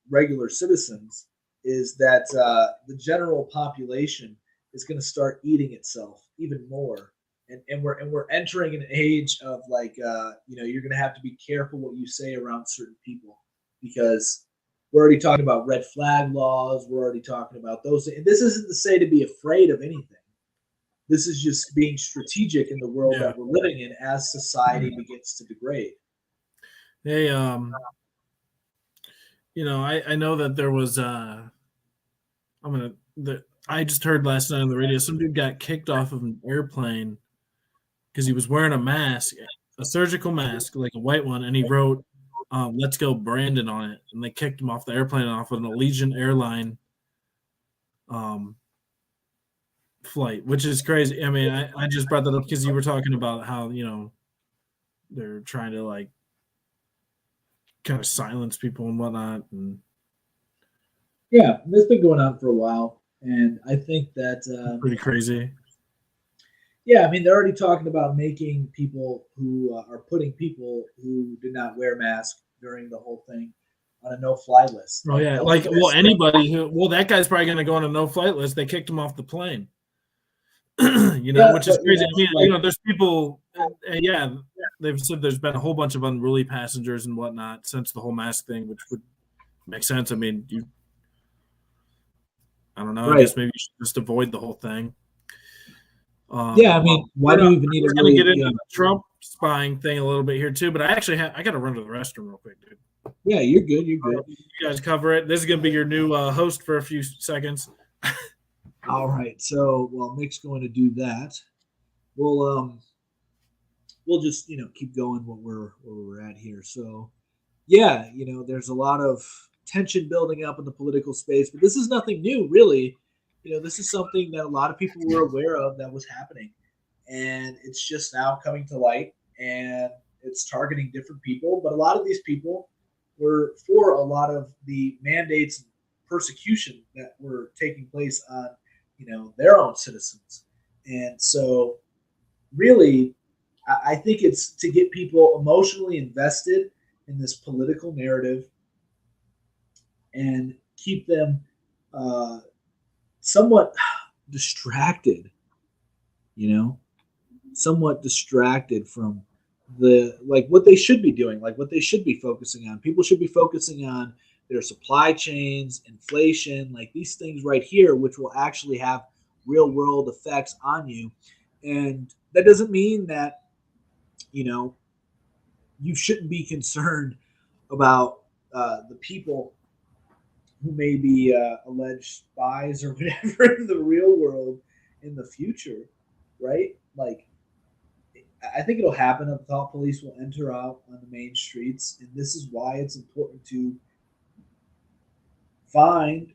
regular citizens is that the general population is going to start eating itself even more. And we're entering an age of you're going to have to be careful what you say around certain people, because we're already talking about red flag laws. We're already talking about those things. And this isn't to say to be afraid of anything. This is just being strategic in the world that we're living in as society begins to degrade. Hey, I know that there was I just heard last night on the radio some dude got kicked off of an airplane because he was wearing a mask, a surgical mask, like a white one, and he wrote "Let's go Brandon" on it, and they kicked him off the airplane off of an Allegiant airline flight, which is crazy. I mean, I just brought that up because you were talking about how they're trying to kind of silence people and whatnot. And yeah, this has been going on for a while, and I think that pretty crazy. Yeah, I mean, they're already talking about making people who are putting people who did not wear masks during the whole thing on a no-fly list. Oh yeah, anybody who that guy's probably going to go on a no-fly list. They kicked him off the plane. Which is crazy. I mean, there's people, they've said there's been a whole bunch of unruly passengers and whatnot since the whole mask thing, which would make sense. I mean, I don't know. Right. I guess maybe you should just avoid the whole thing. I mean, why do you even need to really get into the Trump spying thing a little bit here too? But I actually I got to run to the restroom real quick, dude. Yeah, you're good. You're good. You guys cover it. This is going to be your new host for a few seconds. All right. So while Nick's going to do that, we'll just keep going where we're at here. So yeah, there's a lot of tension building up in the political space, but this is nothing new, really. This is something that a lot of people were aware of that was happening, and it's just now coming to light, and it's targeting different people. But a lot of these people were for a lot of the mandates and persecution that were taking place on, their own citizens. And so really, I think it's to get people emotionally invested in this political narrative and keep them somewhat distracted, somewhat distracted from what they should be doing, what they should be focusing on. People should be focusing on their supply chains, inflation, these things right here, which will actually have real world effects on you. And that doesn't mean that, you shouldn't be concerned about the people who may be alleged spies or whatever in the real world in the future, right? Like, I think it'll happen. The thought police will enter out on the main streets, and this is why it's important to find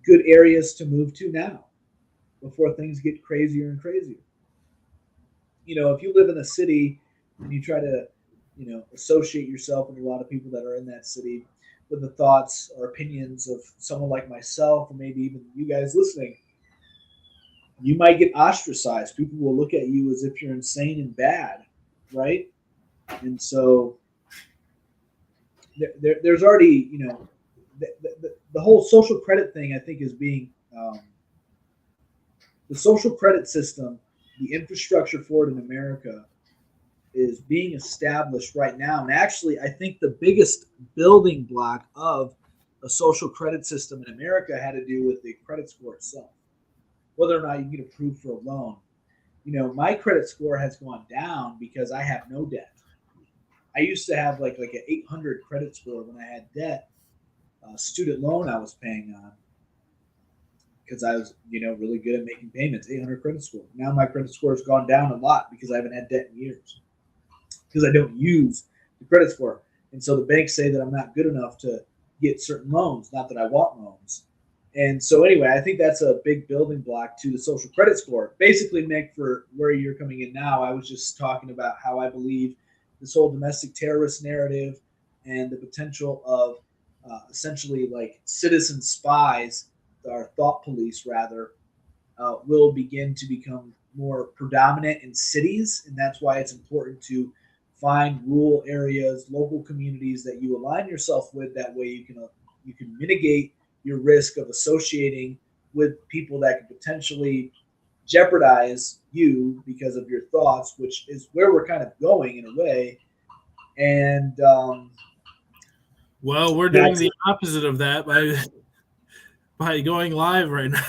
good areas to move to now before things get crazier and crazier. If you live in a city and you try to, associate yourself with a lot of people that are in that city with the thoughts or opinions of someone like myself, or maybe even you guys listening, you might get ostracized. People will look at you as if you're insane and bad, right? And so there's already, the whole social credit thing, I think, is being the social credit system, the infrastructure for it in America is being established right now. And actually, I think the biggest building block of a social credit system in America had to do with the credit score itself, whether or not you get approved for a loan. My credit score has gone down because I have no debt. I used to have like an 800 credit score when I had debt, student loan I was paying on, because I was, really good at making payments. 800 credit score. Now my credit score has gone down a lot because I haven't had debt in years, because I don't use the credit score. And so the banks say that I'm not good enough to get certain loans. Not that I want loans. And so anyway, I think that's a big building block to the social credit score. Basically, Nick, for where you're coming in now, I was just talking about how I believe this whole domestic terrorist narrative and the potential of essentially like citizen spies, or thought police rather, will begin to become more predominant in cities. And that's why it's important to find rural areas, local communities that you align yourself with. That way you can mitigate your risk of associating with people that could potentially jeopardize you because of your thoughts, which is where we're kind of going in a way. And well, we're doing the opposite of that by going live right now.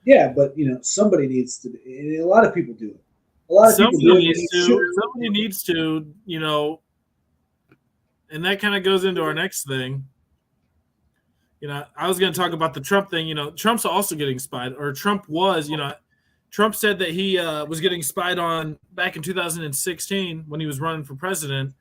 Yeah, but somebody needs to, and a lot of people do it. A lot of people do it. Somebody needs to, and that kind of goes into our next thing. I was going to talk about the Trump thing. Trump's also getting spied, or Trump was. Trump said that he was getting spied on back in 2016 when he was running for president,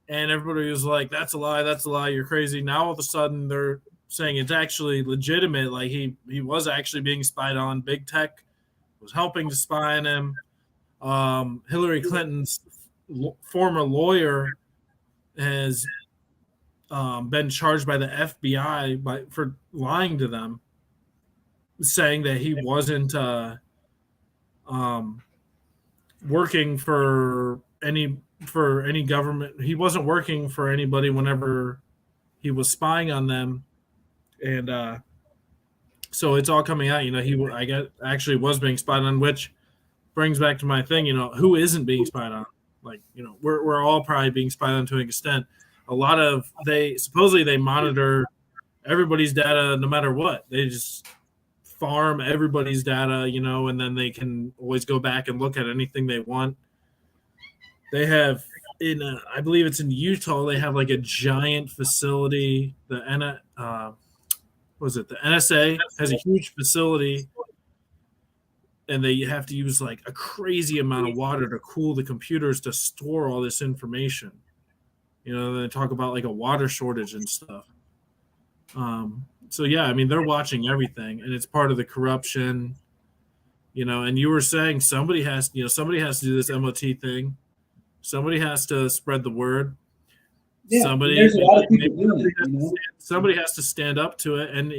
and everybody was like, "That's a lie. That's a lie. You're crazy." Now all of a sudden they're saying it's actually legitimate. Like he was actually being spied on. Big tech was helping to spy on him. Hillary Clinton's former lawyer has been charged by the FBI for lying to them, saying that he wasn't working for any government. He wasn't working for anybody whenever he was spying on them, and so it's all coming out. I guess actually was being spied on, which brings back to my thing. Who isn't being spied on? Like, we're all probably being spied on to an extent. A lot of supposedly they monitor everybody's data no matter what. They just farm everybody's data, and then they can always go back and look at anything they want. They have I believe it's in Utah. They have like a giant facility. The NSA has a huge facility, and they have to use like a crazy amount of water to cool the computers to store all this information. They talk about like a water shortage and stuff. So yeah, I mean, they're watching everything, and it's part of the corruption. And you were saying somebody has to do this MOT thing. Somebody has to spread the word. Yeah, there's a lot of people doing it. Somebody has to stand up to it, and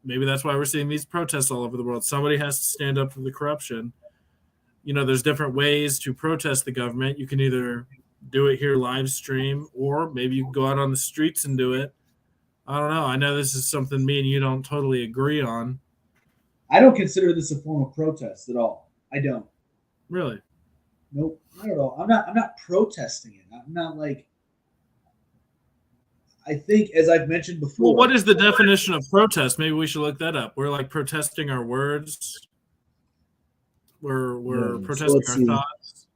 maybe that's why we're seeing these protests all over the world. Somebody has to stand up for the corruption. There's different ways to protest the government. You can either do it here live stream, or maybe you can go out on the streets and do it. I don't know. I know this is something me and you don't totally agree on. I don't consider this a form of protest at all. I don't. Really? Nope, not at all. I'm not protesting it. I'm not like. I think, as I've mentioned before. Well, what is the definition of protest? Maybe we should look that up. We're like protesting our words. We're protesting our thoughts.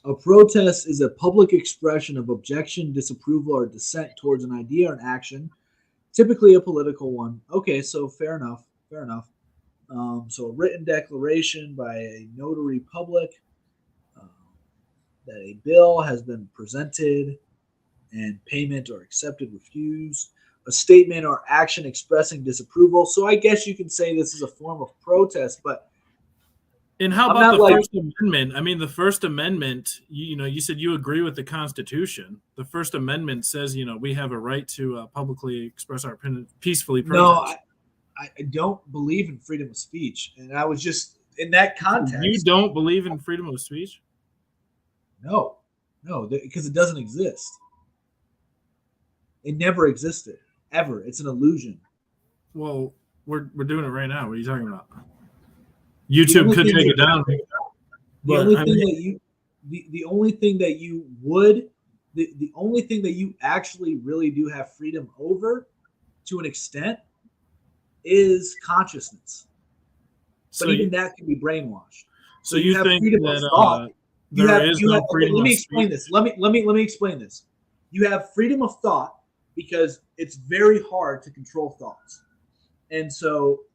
A protest is a public expression of objection, disapproval, or dissent towards an idea or an action, typically a political one. Okay, so fair enough. Fair enough. So a written declaration by a notary public uh, that a bill has been presented and payment or accepted, refused. A statement or action expressing disapproval. So I guess you can say this is a form of protest, but And how I'm about not the like First Amendment? I mean, the First Amendment, you said you agree with the Constitution. The First Amendment says, we have a right to publicly express our opinion, peacefully no, protest. I don't believe in freedom of speech, and I was just in that You context. don't believe in freedom of speech? No, no, because it doesn't exist. It never existed ever. It's an illusion. Well, we're doing it right now. What are you talking about? The YouTube only could thing take that, it down, the but only I thing mean, that you the only thing that you would the only thing that you actually really do have freedom over to an extent is consciousness. But so even that can be brainwashed. So so you you have think freedom of that thought. there is You have no okay, freedom let of me speech? explain this. Let me explain this. You have freedom of thought because it's very hard to control thoughts. And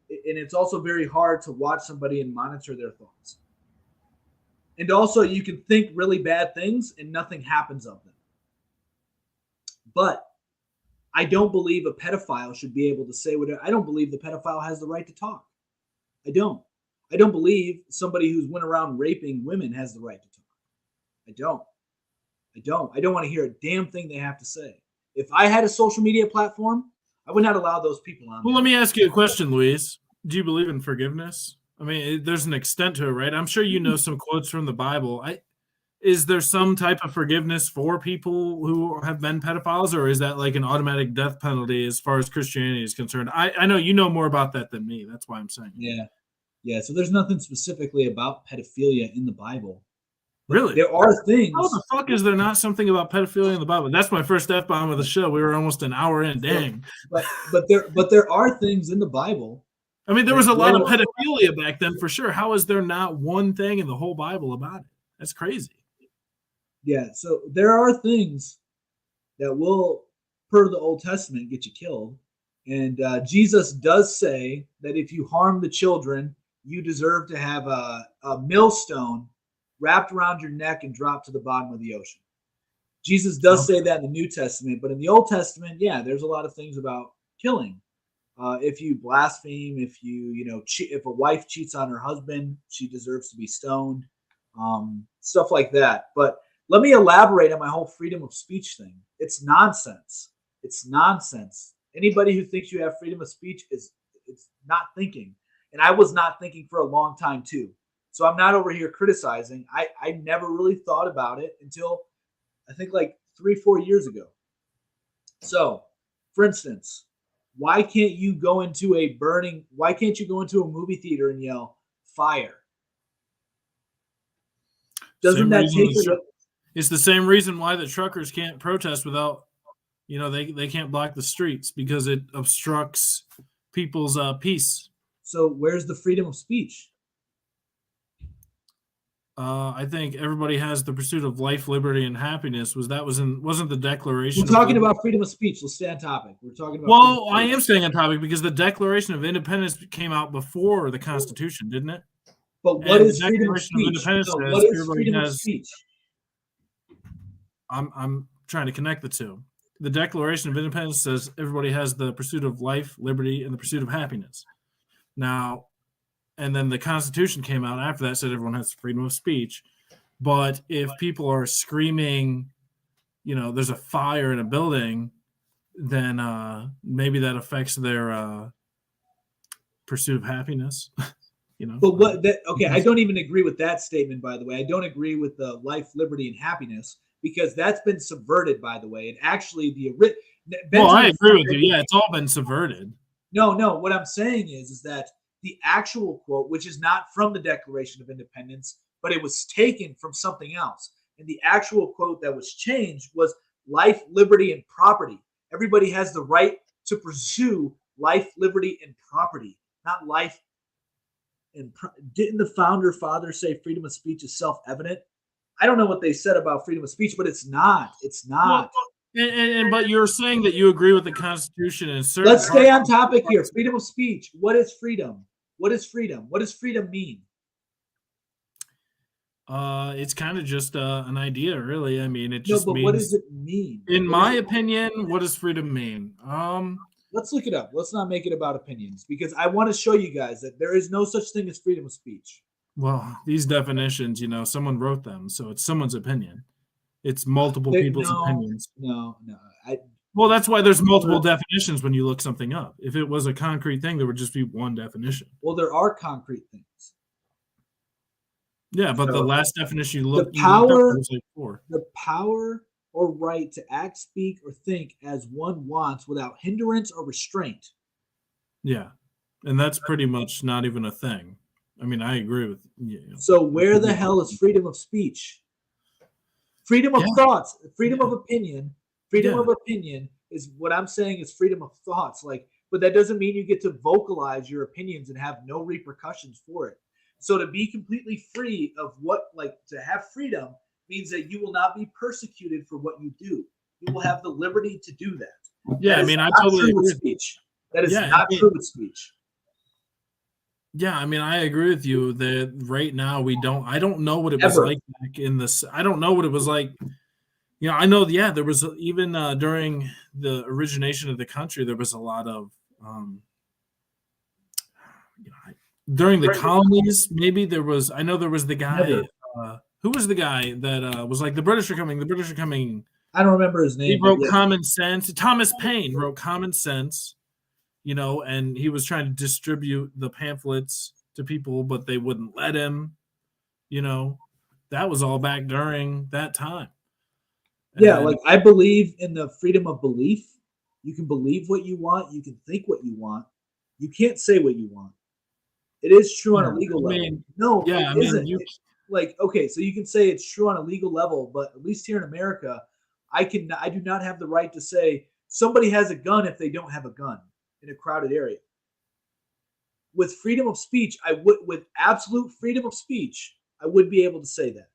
it's also very hard to watch somebody and monitor their thoughts. And also you can think really bad things and nothing happens of them. But I don't believe a pedophile should be able to say whatever. I don't believe the pedophile has the right to talk. I don't. I don't believe somebody who's went around raping women has the right to talk. I don't. I don't. I don't want to hear a damn thing they have to say. If I had a social media platform, I would not allow those people on Well, there. let me ask you a question, Luis. Do you believe in forgiveness? I mean, there's an extent to it, right? I'm sure you know some quotes from the Bible. Is there some type of forgiveness for people who have been pedophiles, or is that like an automatic death penalty as far as Christianity is concerned? I know you know more about that than me. That's why I'm saying. Yeah. Yeah. So there's nothing specifically about pedophilia in the Bible. But Really? there are How things. the fuck is there not something about pedophilia in the Bible? That's my first F-bomb of the show. We were almost an hour in. So, Dang. but there are things in the Bible I mean, there was that a lot of will. pedophilia back then for sure. How is there not one thing in the whole Bible about it? That's crazy. Yeah. So there are things that will, per the Old Testament, get you killed. And Jesus does say that if you harm the children, you deserve to have a millstone wrapped around your neck and dropped to the bottom of the ocean. Jesus does say that in the New Testament, but in the Old Testament, yeah, there's a lot of things about killing. If you blaspheme, if if a wife cheats on her husband, she deserves to be stoned, stuff like that. But let me elaborate on my whole freedom of speech thing. It's nonsense. It's nonsense. Anybody who thinks you have freedom of speech it's not thinking. And I was not thinking for a long time too. So I'm not over here criticizing. I never really thought about it until I think like 3-4 years ago. So, for instance, why can't you go into a movie theater and yell fire? Doesn't Same that reason. take away? It's the same reason why the truckers can't protest without, they can't block the streets because it obstructs people's peace. So where's the freedom of speech? I think everybody has the pursuit of life, liberty, and happiness. Wasn't the Declaration? We're talking about freedom of speech. Let's stay on topic. We're talking about. Well, I am staying on topic because the Declaration of Independence came out before the Constitution, didn't it? But what And is the freedom of Declaration of speech? Independence No, says what is everybody freedom of has. speech? I'm trying to connect the two. The Declaration of Independence says everybody has the pursuit of life, liberty, and the pursuit of happiness. Now, and then the Constitution came out after that, said everyone has freedom of speech. But if people are screaming, there's a fire in a building, then maybe that affects their pursuit of happiness. But okay, I don't even agree with that statement, by the way. I don't agree with the life, liberty, and happiness because that's been subverted, by the way. And actually, well, I agree with you. Yeah, it's all been subverted. No. What I'm saying is that the actual quote, which is not from the Declaration of Independence, but it was taken from something else. And the actual quote that was changed was life, liberty, and property. Everybody has the right to pursue life, liberty, and property, not life. And didn't the founder father say freedom of speech is self-evident? I don't know what they said about freedom of speech, but it's not. It's not. But you're saying that you agree with the Constitution and certain. Let's stay on topic here. Freedom of speech. What is freedom? What is freedom? What does freedom mean? It's kind of just an idea, really. I mean, it No, just but means. what does it mean? In my opinion, what does freedom mean? Let's look it up. Let's not make it about opinions because I want to show you guys that there is no such thing as freedom of speech. Well, these definitions, someone wrote them, so it's someone's opinion. It's multiple people's opinions. No. Well, that's why there's multiple definitions when you look something up. If it was a concrete thing, there would just be one definition. Well, there are concrete things. Yeah, but the last definition you looked the power, was like 4. The power or right to act, speak, or think as one wants without hindrance or restraint. Yeah, and that's pretty much not even a thing. I mean, I agree with you. So where the hell is freedom of speech? Freedom of thoughts, freedom of opinion. Freedom of opinion is what I'm saying is freedom of thoughts. But that doesn't mean you get to vocalize your opinions and have no repercussions for it. So to be completely free of to have freedom means that you will not be persecuted for what you do. You will have the liberty to do that. Yeah, I mean, I totally agree. Speech. That is not true with speech. Yeah, I mean, I agree with you that right now I don't know what it was like back in this. I don't know what it was like. I know, there was even during the origination of the country, there was a lot of, during the colonies, maybe there was, I know there was the guy, who was the guy that was like, the British are coming. I don't remember his name. He wrote Common Sense. Thomas Paine wrote Common Sense, and he was trying to distribute the pamphlets to people, but they wouldn't let him, that was all back during that time. Yeah, I believe in the freedom of belief. You can believe what you want. You can think what you want. You can't say what you want. It is true on a legal level. No, it isn't. Okay, so you can say it's true on a legal level, but at least here in America, I do not have the right to say somebody has a gun if they don't have a gun in a crowded area. With freedom of speech, with absolute freedom of speech, I would be able to say that.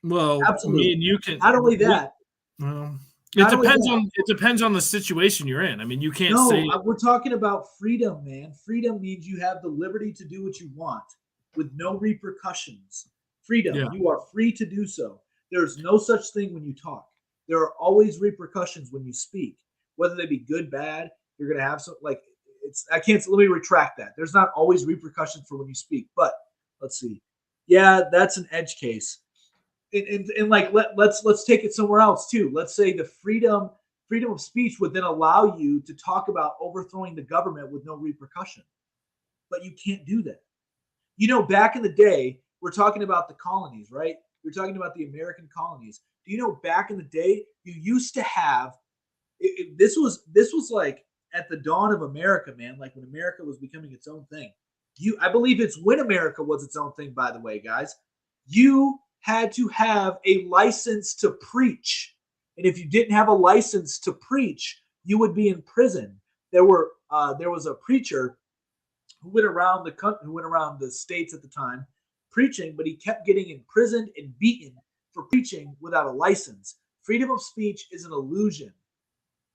Well, absolutely. I mean, you can. Not only that. Well, it depends on the situation you're in. I mean, you can't say. No, we're talking about freedom, man. Freedom means you have the liberty to do what you want with no repercussions. Freedom, you are free to do so. There's no such thing when you talk. There are always repercussions when you speak, whether they be good, bad. You're gonna have some let me retract that. There's not always repercussions for when you speak, but let's see. Yeah, that's an edge case. And let's take it somewhere else too. Let's say the freedom of speech would then allow you to talk about overthrowing the government with no repercussion, but you can't do that. Back in the day, we're talking about the colonies, right? We're talking about the American colonies. Do you know back in the day, you used to have this was like at the dawn of America, man. Like when America was becoming its own thing. I believe it's when America was its own thing. By the way, guys, you had to have a license to preach. And if you didn't have a license to preach, you would be in prison. There was a preacher who went around the states at the time preaching, but he kept getting imprisoned and beaten for preaching without a license. Freedom of speech is an illusion.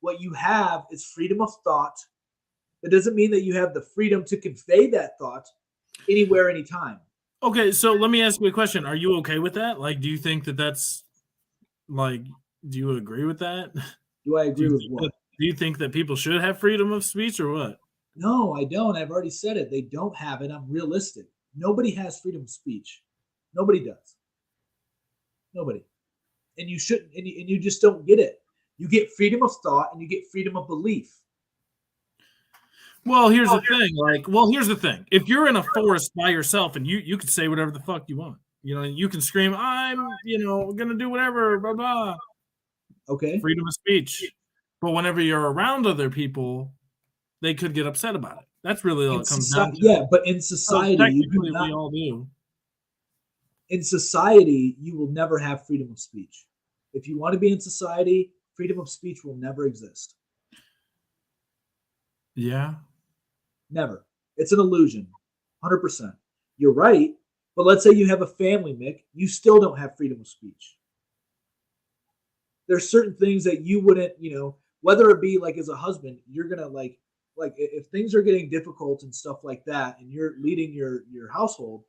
What you have is freedom of thought. That doesn't mean that you have the freedom to convey that thought anywhere, anytime. Okay, so let me ask you a question. Are you okay with that? Do you think that's do you agree with that? Do I agree with what? Do you think that people should have freedom of speech or what? No, I don't. I've already said it. They don't have it. I'm realistic. Nobody has freedom of speech. Nobody does. Nobody. And you shouldn't, and you just don't get it. You get freedom of thought and you get freedom of belief. Well, here's the thing. If you're in a forest by yourself and you can say whatever the fuck you want, you can scream, I'm, going to do whatever, blah, blah. Okay. Freedom of speech. But whenever you're around other people, they could get upset about it. That's really all it comes down to. Yeah, but in society, we all do. In society, you will never have freedom of speech. If you want to be in society, freedom of speech will never exist. Yeah. Never. It's an illusion. 100%. You're right. But let's say you have a family, Mick, you still don't have freedom of speech. There's certain things that you wouldn't, whether it be like as a husband, you're gonna like if things are getting difficult and stuff like that, and you're leading your household,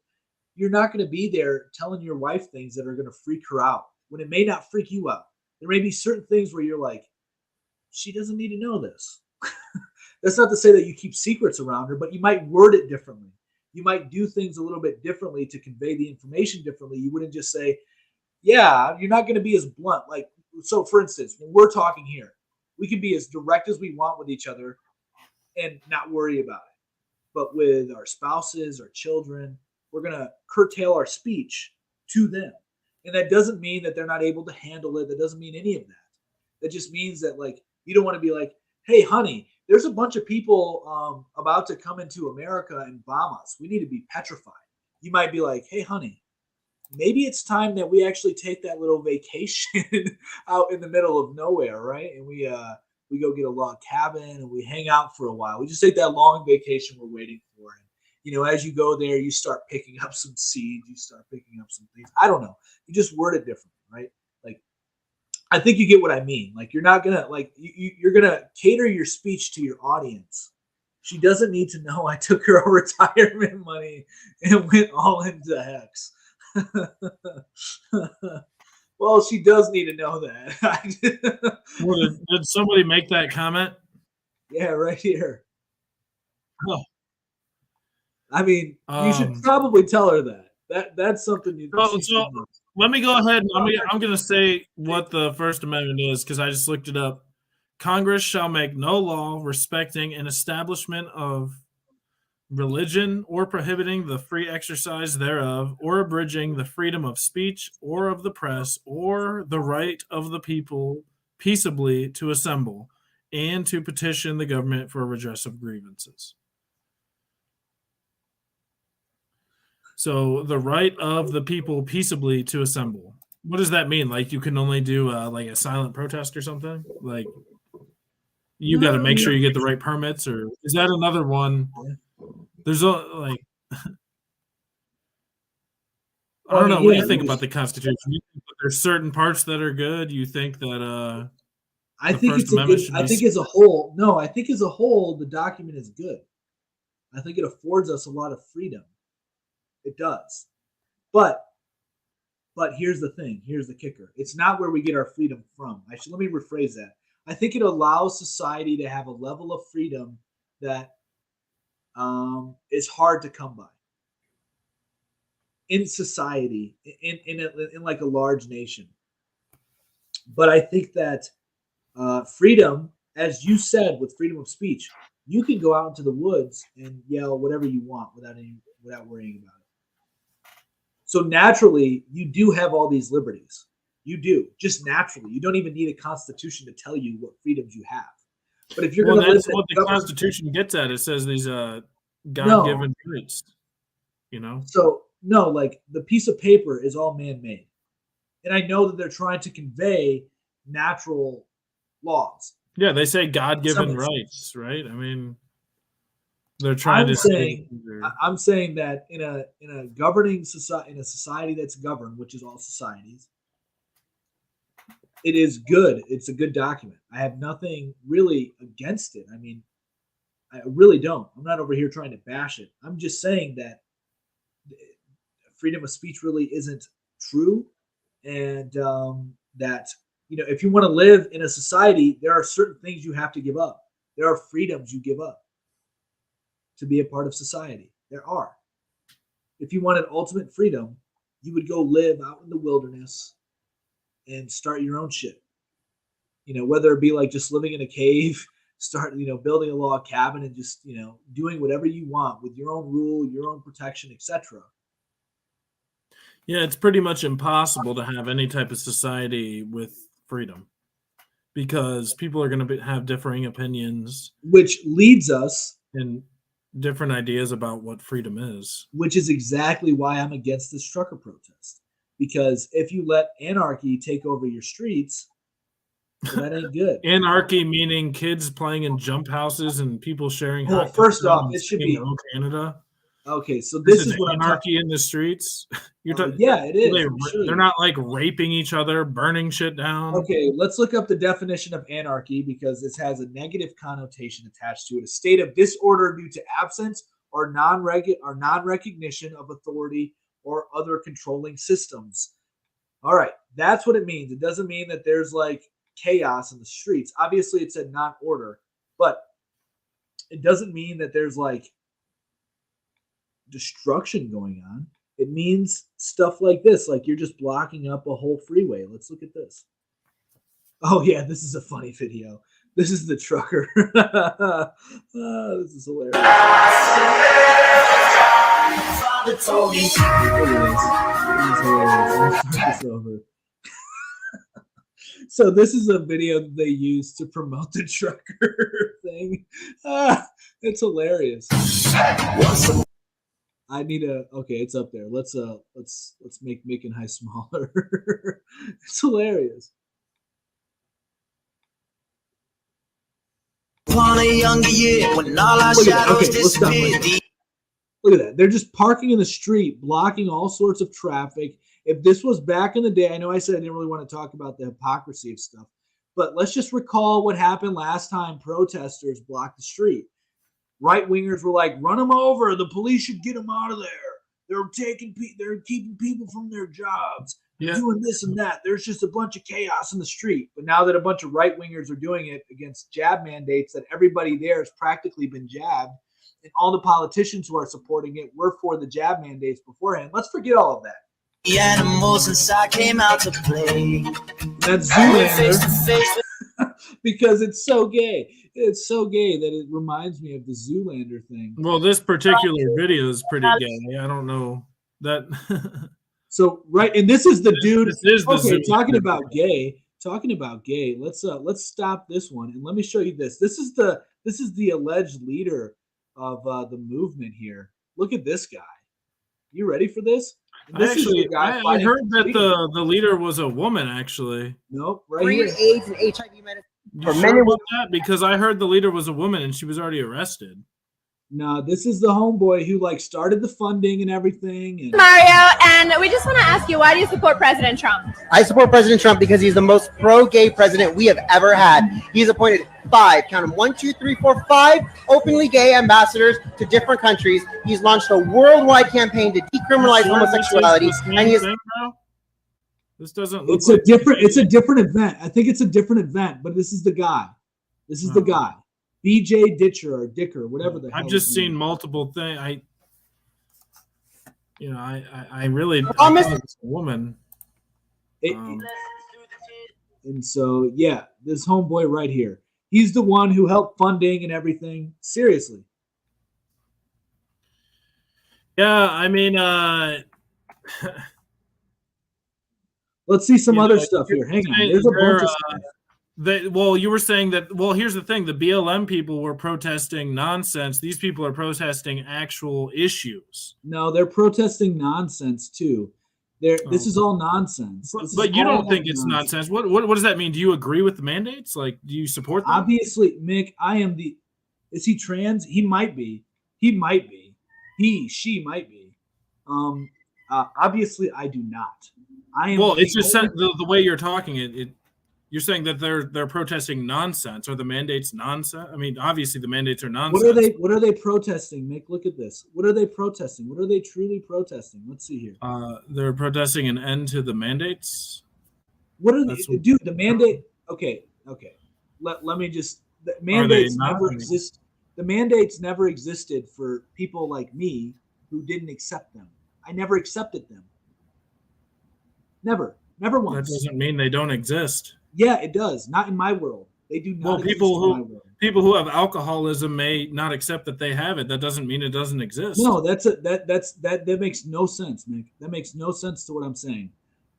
you're not gonna be there telling your wife things that are gonna freak her out when it may not freak you out. There may be certain things where you're like, she doesn't need to know this. That's not to say that you keep secrets around her, but you might word it differently. You might do things a little bit differently to convey the information differently. You wouldn't just say, yeah, you're not going to be as blunt. Like, so for instance, when we're talking here, we can be as direct as we want with each other and not worry about it. But with our spouses, our children, we're going to curtail our speech to them. And that doesn't mean that they're not able to handle it. That doesn't mean any of that. That just means that, like, you don't want to be like, hey, honey, there's a bunch of people about to come into America and bomb us. We need to be petrified. You might be like, hey, honey, maybe it's time that we actually take that little vacation out in the middle of nowhere, right? And we go get a log cabin and we hang out for a while. We just take that long vacation we're waiting for. And, as you go there, you start picking up some seeds. You start picking up some things. I don't know. You just word it differently, right? Like, I think you get what I mean. Like, you're not going to, like, you're going to cater your speech to your audience. She doesn't need to know I took her retirement money and went all into Hex. Well, she does need to know that. Well, did somebody make that comment? Yeah, right here. Oh. I mean, you should probably tell her that. That's something you. So let me go ahead. I'm going to say what the First Amendment is because I just looked it up. Congress shall make no law respecting an establishment of religion or prohibiting the free exercise thereof or abridging the freedom of speech or of the press or the right of the people peaceably to assemble and to petition the government for redress of grievances. So the right of the people peaceably to assemble. What does that mean? Like you can only do like a silent protest or something? Like you got to make sure you get the right permits, or is that another one? There's I don't know. What do you think about the Constitution? You think that there's certain parts that are good? You think that I think it's a good. I think as a whole, the document is good. I think it affords us a lot of freedom. It does. But here's the thing. Here's the kicker. It's not where we get our freedom from. Let me rephrase that. I think it allows society to have a level of freedom that is hard to come by. In society, in like a large nation. But I think that freedom, as you said, with freedom of speech, you can go out into the woods and yell whatever you want without worrying about it. So naturally, you do have all these liberties. You do, just naturally. You don't even need a constitution to tell you what freedoms you have. But if you're going to that's what the Constitution gets at. It says these God-given rights. So no, like the piece of paper is all man-made, and I know that they're trying to convey natural laws. Yeah, they say God-given rights, right? I mean, they're trying to say. I'm saying that in a governing society, in a society that's governed, which is all societies, it is good. It's a good document. I have nothing really against it. I mean, I really don't. I'm not over here trying to bash it. I'm just saying that freedom of speech really isn't true, and that if you want to live in a society, there are certain things you have to give up. There are freedoms you give up to be a part of society. There are. If you wanted ultimate freedom, you would go live out in the wilderness and start your own shit. Whether it be like just living in a cave, start, building a log cabin and just, doing whatever you want with your own rule, your own protection, etc. Yeah, it's pretty much impossible to have any type of society with freedom because people are going to have differing opinions. Which leads us and different ideas about what freedom is. Which is exactly why I'm against this trucker protest. Because if you let anarchy take over your streets, that ain't good. Anarchy meaning kids playing in jump houses and people sharing. Well, first off, it should be Canada. Okay, so This this is is what I'm talking. anarchy in the streets. Yeah, it is. They're not like raping each other, burning shit down. Okay, let's look up the definition of anarchy because this has a negative connotation attached to it. A state of disorder due to absence or non-recognition of authority or other controlling systems. All right, that's what it means. It doesn't mean that there's like chaos in the streets. Obviously, it said non-order, but it doesn't mean that there's like destruction going on. It means stuff like this, like you're just blocking up a whole freeway. Let's look at this. Oh yeah, this is a funny video. This is the trucker. This is hilarious. Look at this. This is hilarious. Let's start this over. So this is a video that they use to promote the trucker thing. It's hilarious. I need a okay. It's up there. Let's make Mick and High smaller. It's hilarious. On a younger year, when all our Look at that. shadows Okay, let's stop right disappeared. there. Look at that. They're just parking in the street, blocking all sorts of traffic. If this was back in the day, I know I said I didn't really want to talk about the hypocrisy of stuff, but let's just recall what happened last time protesters blocked the street. Right wingers were like, "Run them over. The police should get them out of there. They're keeping people from their jobs. They're doing this and that. There's just a bunch of chaos in the street." But now that a bunch of right wingers are doing it against jab mandates, that everybody there has practically been jabbed, and all the politicians who are supporting it were for the jab mandates beforehand. Let's forget all of that. The animals inside came out to play. That's Face to Zoolander. face. Because it's so gay. It's so gay that it reminds me of the Zoolander thing. Well, this particular video is pretty gay. I don't know that. So right, and this is the dude. This is the Okay, Zoolander. talking about gay. Let's stop this one and let me show you this. This is the alleged leader of the movement here. Look at this guy. You ready for this? This is the guy I fighting heard for that freedom. the leader was a woman. Actually, Nope, right Free here. AIDS and HIV medicine. you For sure men and about that? Because I heard the leader was a woman and she was already arrested. No, this is the homeboy who like started the funding and everything. And Mario, and we just want to ask you, why do you support President Trump? I support President Trump because he's the most pro-gay president we have ever had. He's appointed 5, count them, 1, 2, 3, 4, 5 openly gay ambassadors to different countries. He's launched a worldwide campaign to decriminalize homosexuality, and he is This doesn't look it's a different event. I think it's a different event, but this is the guy. This is the guy. BJ Ditcher or Dicker, whatever the hell. I've just his seen name is. multiple things. I really Promise- I thought it was a woman. And so yeah, this homeboy right here. He's the one who helped funding and everything. Seriously. Yeah, I mean, Let's see some you other know, stuff here. Hang on. saying There's a they're, bunch of stuff. you were saying that. Well, here's the thing: the BLM people were protesting nonsense. These people are protesting actual issues. No, they're protesting nonsense too. This is all nonsense. But you don't think it's nonsense. What does that mean? Do you agree with the mandates? Like, do you support them? Obviously, Mick, is he trans? He might be. She might be. Obviously I do not. I am. Well, it's just the way you're talking. You're saying that they're protesting nonsense. Are the mandates nonsense? I mean, obviously the mandates are nonsense. What are they protesting, Mick? Look at this. What are they protesting? What are they truly protesting? Let's see here. They're protesting an end to the mandates. What are they? Dude, the mandate. Okay. Let me just. The mandates never exist. The mandates never existed for people like me who didn't accept them. I never accepted them. Never once. That doesn't mean they don't exist. Yeah, it does. Not in my world. They do not. Well, exist in my world. people who have alcoholism may not accept that they have it. That doesn't mean it doesn't exist. No, that makes no sense, Nick. That makes no sense to what I'm saying.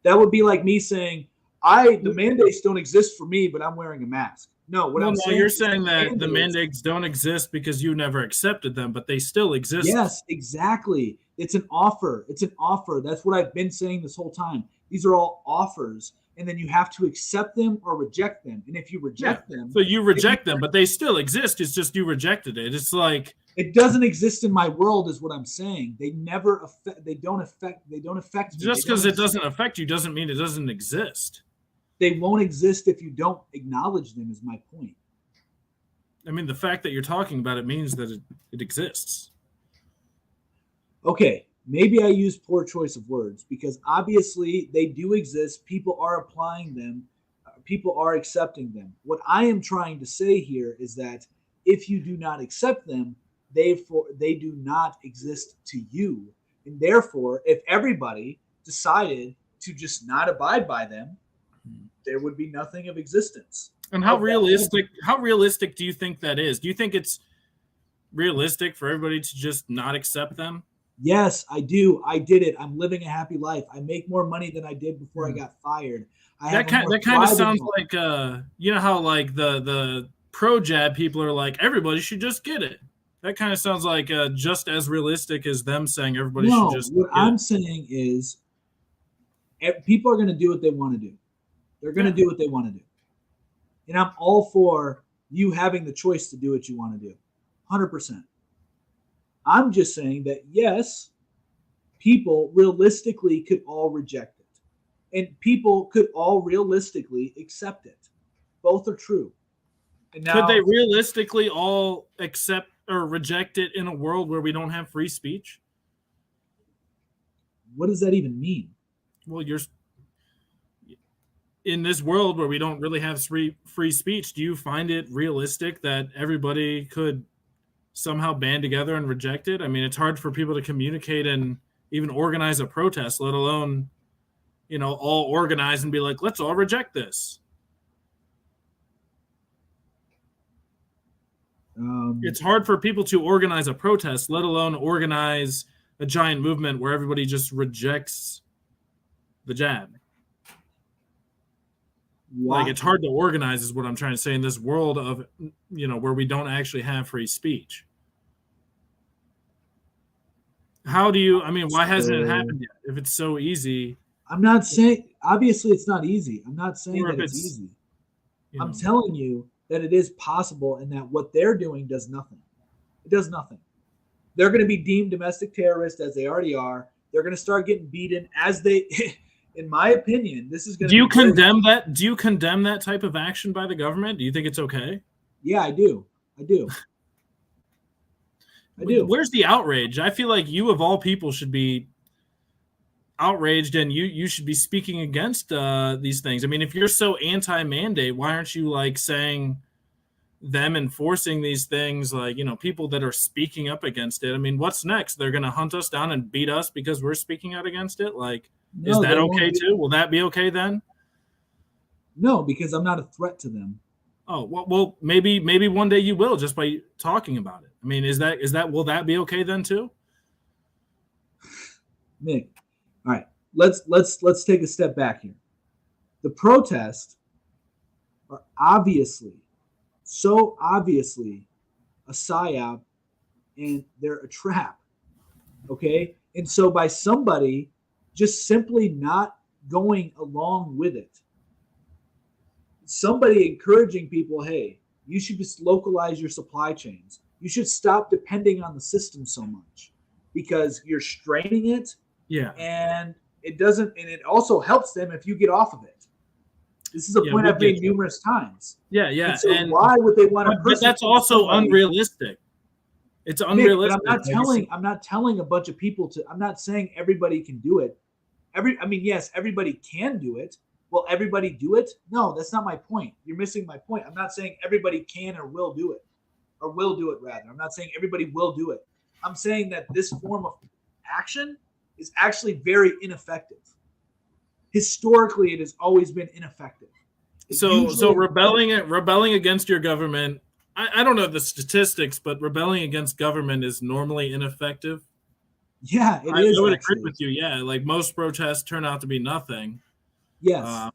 That would be like me saying, the mandates don't exist for me, but I'm wearing a mask. No, you're saying that the mandates don't exist because you never accepted them, but they still exist. Yes, exactly. It's an offer. That's what I've been saying this whole time. These are all offers and then you have to accept them or reject them. And if you reject them, so you reject them, but they still exist. It's just you rejected it. It's like it doesn't exist in my world, is what I'm saying. They never affect. They don't affect me. Just because it doesn't affect you doesn't mean it doesn't exist. They won't exist if you don't acknowledge them, is my point. I mean, the fact that you're talking about it means that it exists. Okay, maybe I use poor choice of words because obviously they do exist. People are applying them. People are accepting them. What I am trying to say here is that if you do not accept them, they do not exist to you. And therefore, if everybody decided to just not abide by them, there would be nothing of existence. And how realistic do you think that is? Do you think it's realistic for everybody to just not accept them? Yes, I do. I did it. I'm living a happy life. I make more money than I did before I got fired. That kind of sounds like you know how like the pro jab people are like everybody should just get it. That kind of sounds like just as realistic as them saying everybody should just. What I'm saying is, people are going to do what they want to do. They're going to do what they want to do, and I'm all for you having the choice to do what you want to do, 100%. I'm just saying that yes, people realistically could all reject it, and people could all realistically accept it. Both are true. And now, could they realistically all accept or reject it in a world where we don't have free speech? What does that even mean? Well, you're in this world where we don't really have free speech. Do you find it realistic that everybody could somehow band together and reject it? I mean, it's hard for people to communicate and even organize a protest, let alone, all organize and be like, let's all reject this. It's hard for people to organize a protest, let alone organize a giant movement where everybody just rejects the jab. Wow. Like, it's hard to organize is what I'm trying to say in this world of, where we don't actually have free speech. Why hasn't it happened yet? If it's so easy. I'm not saying, obviously it's not easy. I'm not saying that it's easy. I'm telling you that it is possible and that what they're doing does nothing. It does nothing. They're going to be deemed domestic terrorists as they already are. They're going to start getting beaten as they, in my opinion, this is going to Do you condemn that? Do you condemn that type of action by the government? Do you think it's okay? Yeah, I do. I do. Where's the outrage? I feel like you of all people should be outraged and you should be speaking against these things. I mean, if you're so anti-mandate, why aren't you like saying them enforcing these things, like, people that are speaking up against it? I mean, what's next? They're going to hunt us down and beat us because we're speaking out against it? Like, no, is that okay too? Will that be okay then? No, because I'm not a threat to them. Oh, well, maybe one day you will just by talking about it. I mean, will that be okay then too? Nick, all right, let's take a step back here. The protests are so obviously a psyop, and they're a trap. Okay, and so by somebody just simply not going along with it, somebody encouraging people, hey, you should just localize your supply chains. You should stop depending on the system so much because you're straining it. Yeah. And it also helps them if you get off of it. This is a point I've made numerous times. Yeah, yeah. And so why would they want to? But that's also unrealistic. It's unrealistic. Nick, I'm not telling a bunch of people to. I'm not saying everybody can do it. Yes, everybody can do it. Will everybody do it? No, that's not my point. You're missing my point. I'm not saying everybody can or will do it, or will do it rather. I'm not saying everybody will do it. I'm saying that this form of action is actually very ineffective. Historically, it has always been ineffective. So rebelling against your government, I don't know the statistics, but rebelling against government is normally ineffective. Yeah, it is. I would agree with you. Yeah, like most protests turn out to be nothing. Yes. I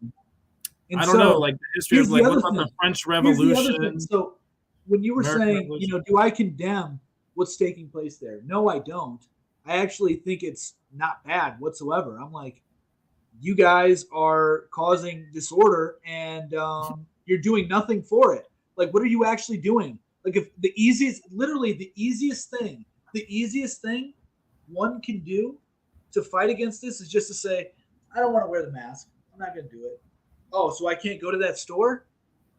don't know, like the history of like what about the French Revolution? So when you were saying, do I condemn what's taking place there? No, I don't. I actually think it's not bad whatsoever. I'm like, you guys are causing disorder and you're doing nothing for it. Like, what are you actually doing? Like, if literally the easiest thing one can do to fight against this is just to say, I don't want to wear the mask. I'm not going to do it. Oh, so I can't go to that store?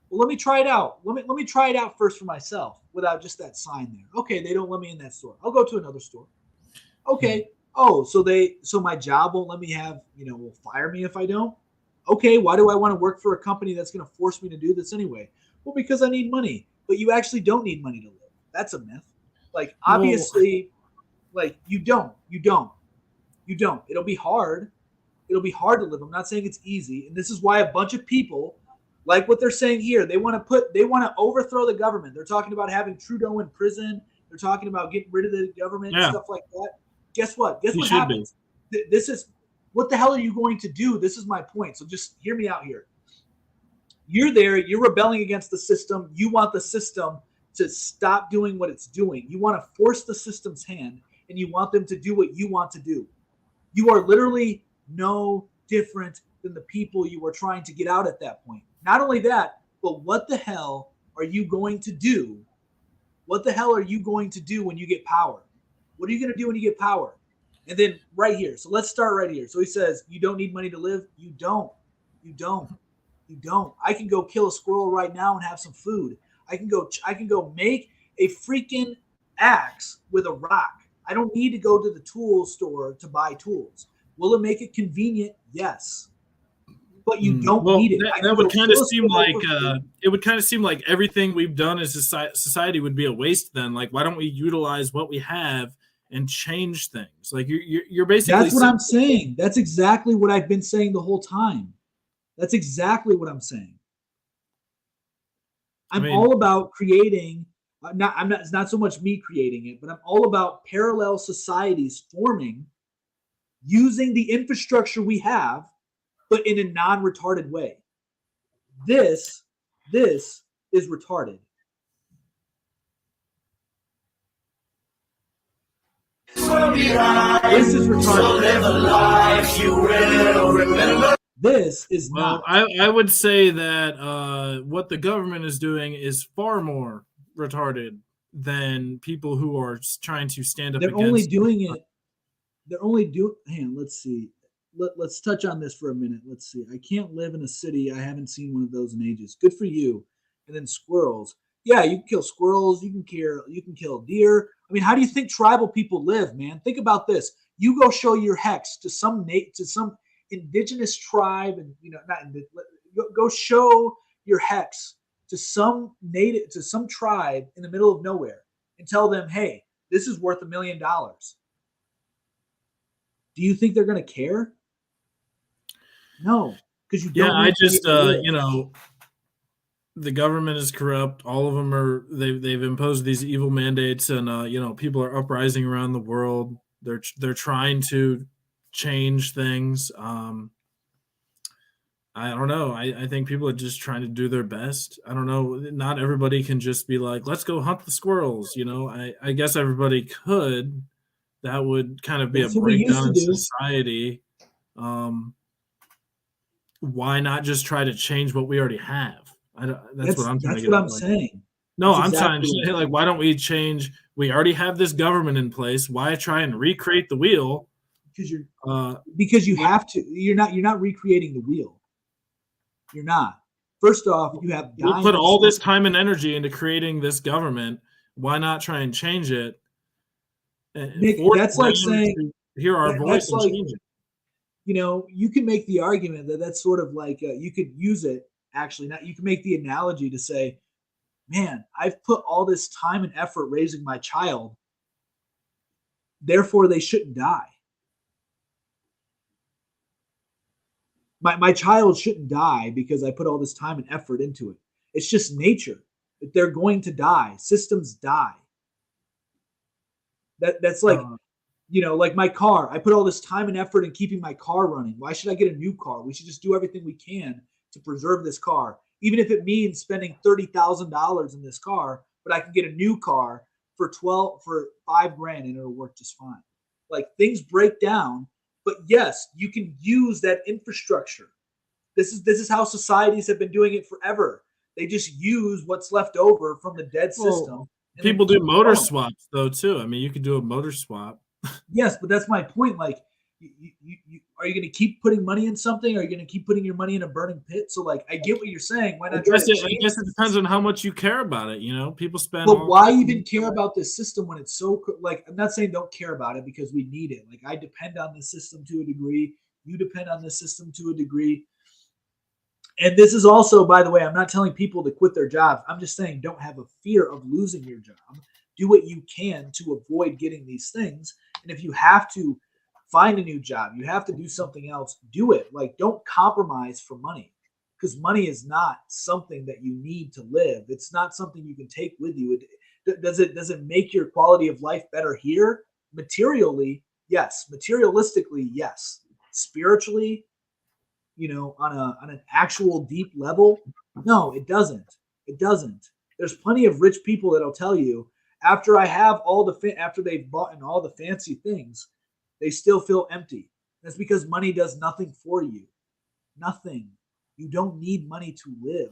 Well, let me try it out. Let me try it out first for myself without just that sign there. Okay, they don't let me in that store. I'll go to another store. Okay. Oh, so my job won't let me have, will fire me if I don't? Okay, why do I want to work for a company that's going to force me to do this anyway? Well, because I need money. But you actually don't need money to live. That's a myth. Like, obviously, like, you don't. It'll be hard. It'll be hard to live. I'm not saying it's easy. And this is why a bunch of people, like what they're saying here, they want to overthrow the government. They're talking about having Trudeau in prison. They're talking about getting rid of the government and stuff like that. Guess what? Guess what happens? This is, what the hell are you going to do? This is my point. So just hear me out here. You're there. You're rebelling against the system. You want the system to stop doing what it's doing. You want to force the system's hand, and you want them to do what you want to do. You are literally no different than the people you were trying to get out at that point. Not only that, but what the hell are you going to do? What the hell are you going to do when you get power? What are you going to do when you get power? And then right here. So let's start right here. So he says, you don't need money to live. You don't. I can go kill a squirrel right now and have some food. I can go make a freaking axe with a rock. I don't need to go to the tool store to buy tools. Will it make it convenient? Yes. But you don't need it. That would kind of seem like it would kind of seem like everything we've done as a society would be a waste then. Like, why don't we utilize what we have and change things? Like, you're basically, that's what I'm saying. That's exactly what I've been saying the whole time. That's exactly what I'm saying. I'm all about creating. It's not so much me creating it, but I'm all about parallel societies forming using the infrastructure we have, but in a non-retarded way. This is retarded. This is retarded. This is not. I would say that what the government is doing is far more retarded than people who are trying to stand up. They're only doing it. They're only doing. Hang on, let's see. Let's touch on this for a minute. Let's see. I can't live in a city. I haven't seen one of those in ages. Good for you. And then squirrels. Yeah, you can kill squirrels. You can kill deer. I mean, how do you think tribal people live, man? Think about this. You go show your hex to some indigenous tribe, and go show your hex to some tribe in the middle of nowhere, and tell them, hey, this is worth $1 million. Do you think they're going to care? No, because you don't. Yeah, I just the government is corrupt. All of them are. They've imposed these evil mandates, and people are uprising around the world. They're trying to change things. I don't know. I think people are just trying to do their best. I don't know. Not everybody can just be like, let's go hunt the squirrels. I guess everybody could. That would kind of be a breakdown in society. Why not just try to change what we already have? That's what I'm trying to get. That's what I'm saying. No, I'm trying to say, like, why don't we change? We already have this government in place. Why try and recreate the wheel? Because you have to. You're not recreating the wheel. You're not. First off, you have. We put all this time and energy into creating this government. Why not try and change it? Nick, that's like saying hear our voice and change it. You can make the argument that that's sort of like you could use it. Actually, not. You can make the analogy to say, man, I've put all this time and effort raising my child. Therefore, they shouldn't die. My child shouldn't die because I put all this time and effort into it. It's just nature. They're going to die. Systems die. That's like, like my car. I put all this time and effort in keeping my car running. Why should I get a new car? We should just do everything we can to preserve this car, even if it means spending $30,000 in this car. But I can get a new car for $5,000 and it'll work just fine. Like, things break down, But yes, you can use that infrastructure. This is how societies have been doing it forever. They just use what's left over from the dead system. And People then do keep motor going. swaps though too. I mean, you could do a motor swap. Yes, but that's my point. Like, are you going to keep putting money in something? Or are you going to keep putting your money in a burning pit? So, like, I get what you're saying. Why not try to change I guess it depends on how much you care about it. You know, people spend. But why even care about this system when it's so like? I'm not saying don't care about it because we need it. Like, I depend on this system to a degree. You depend on this system to a degree. And this is also, by the way, I'm not telling people to quit their jobs. I'm just saying don't have a fear of losing your job. Do what you can to avoid getting these things. And if you have to find a new job, you have to do something else, do it. Like, don't compromise for money, because money is not something that you need to live. It's not something you can take with you. Does it make your quality of life better here? Materially, yes. Materialistically, yes. Spiritually, on an actual deep level, no, it doesn't. It doesn't. There's plenty of rich people that'll tell you after after they've bought in all the fancy things, they still feel empty. That's because money does nothing for you. Nothing. You don't need money to live.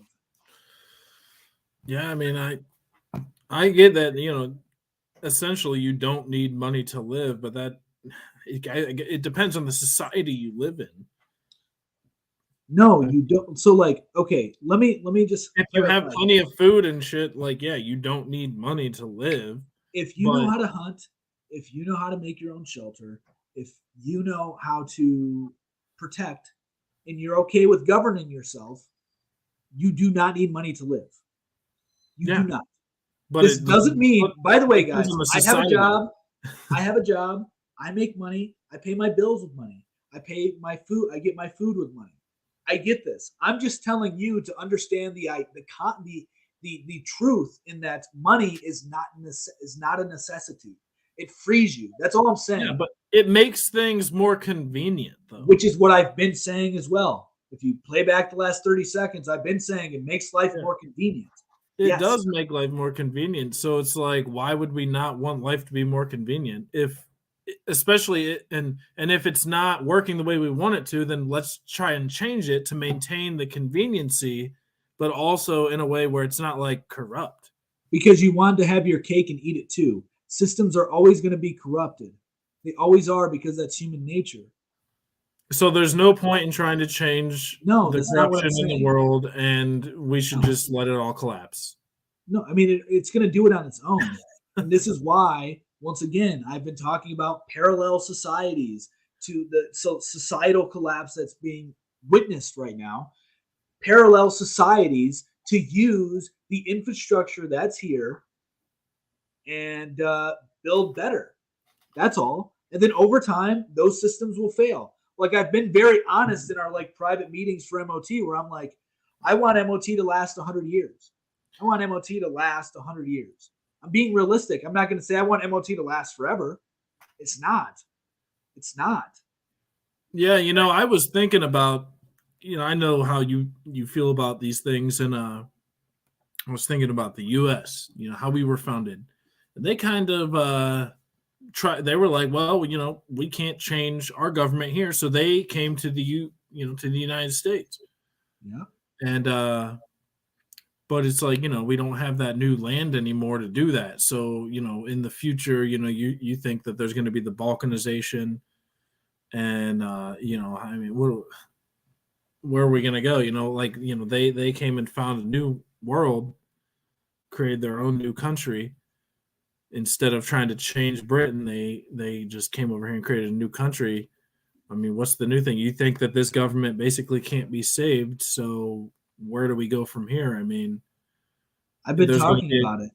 Yeah, I mean, I get that. Essentially, you don't need money to live, but it depends on the society you live in. No, you don't. So, like, okay, let me just. If you have plenty of food and shit, like, yeah, you don't need money to live. If you know how to hunt, if you know how to make your own shelter, if you know how to protect, and you're okay with governing yourself, you do not need money to live. You do not. But this doesn't mean, by the way, guys, I have a job. I have a job. I make money. I pay my bills with money. I pay my food. I get my food with money. I get this. I'm just telling you to understand the truth in that money is not a necessity. It frees you. That's all I'm saying. Yeah, but it makes things more convenient, though. Which is what I've been saying as well. If you play back the last 30 seconds, I've been saying it makes life more convenient. It does make life more convenient. So it's like, why would we not want life to be more convenient? Especially and if it's not working the way we want it to, then let's try and change it to maintain the conveniency, but also in a way where it's not like corrupt. Because you want to have your cake and eat it too. Systems are always going to be corrupted. They always are, because that's human nature. So there's no point in trying to change the corruption in the world, and we should just let it all collapse. No, I mean, it's going to do it on its own. And this is why, once again, I've been talking about parallel societies to the societal collapse that's being witnessed right now. Parallel societies to use the infrastructure that's here and build better. That's all. And then over time, those systems will fail. Like, I've been very honest in our private meetings for MOT, where I'm like, I want MOT to last 100 years. I want MOT to last 100 years. I'm being realistic. I'm not going to say I want MOT to last forever. It's not. It's not. Yeah, I was thinking about, I know how you feel about these things, and I was thinking about the U.S., how we were founded. And they kind of they were like, well, we can't change our government here, so they came to the to the United States. Yeah. And but it's like, we don't have that new land anymore to do that. So, in the future, you think that there's going to be the balkanization, and I mean, where are we going to go? They came and found a new world, created their own new country. Instead of trying to change Britain, they just came over here and created a new country. I mean, what's the new thing? You think that this government basically can't be saved, so where do we go from here? I mean, I've been talking about it.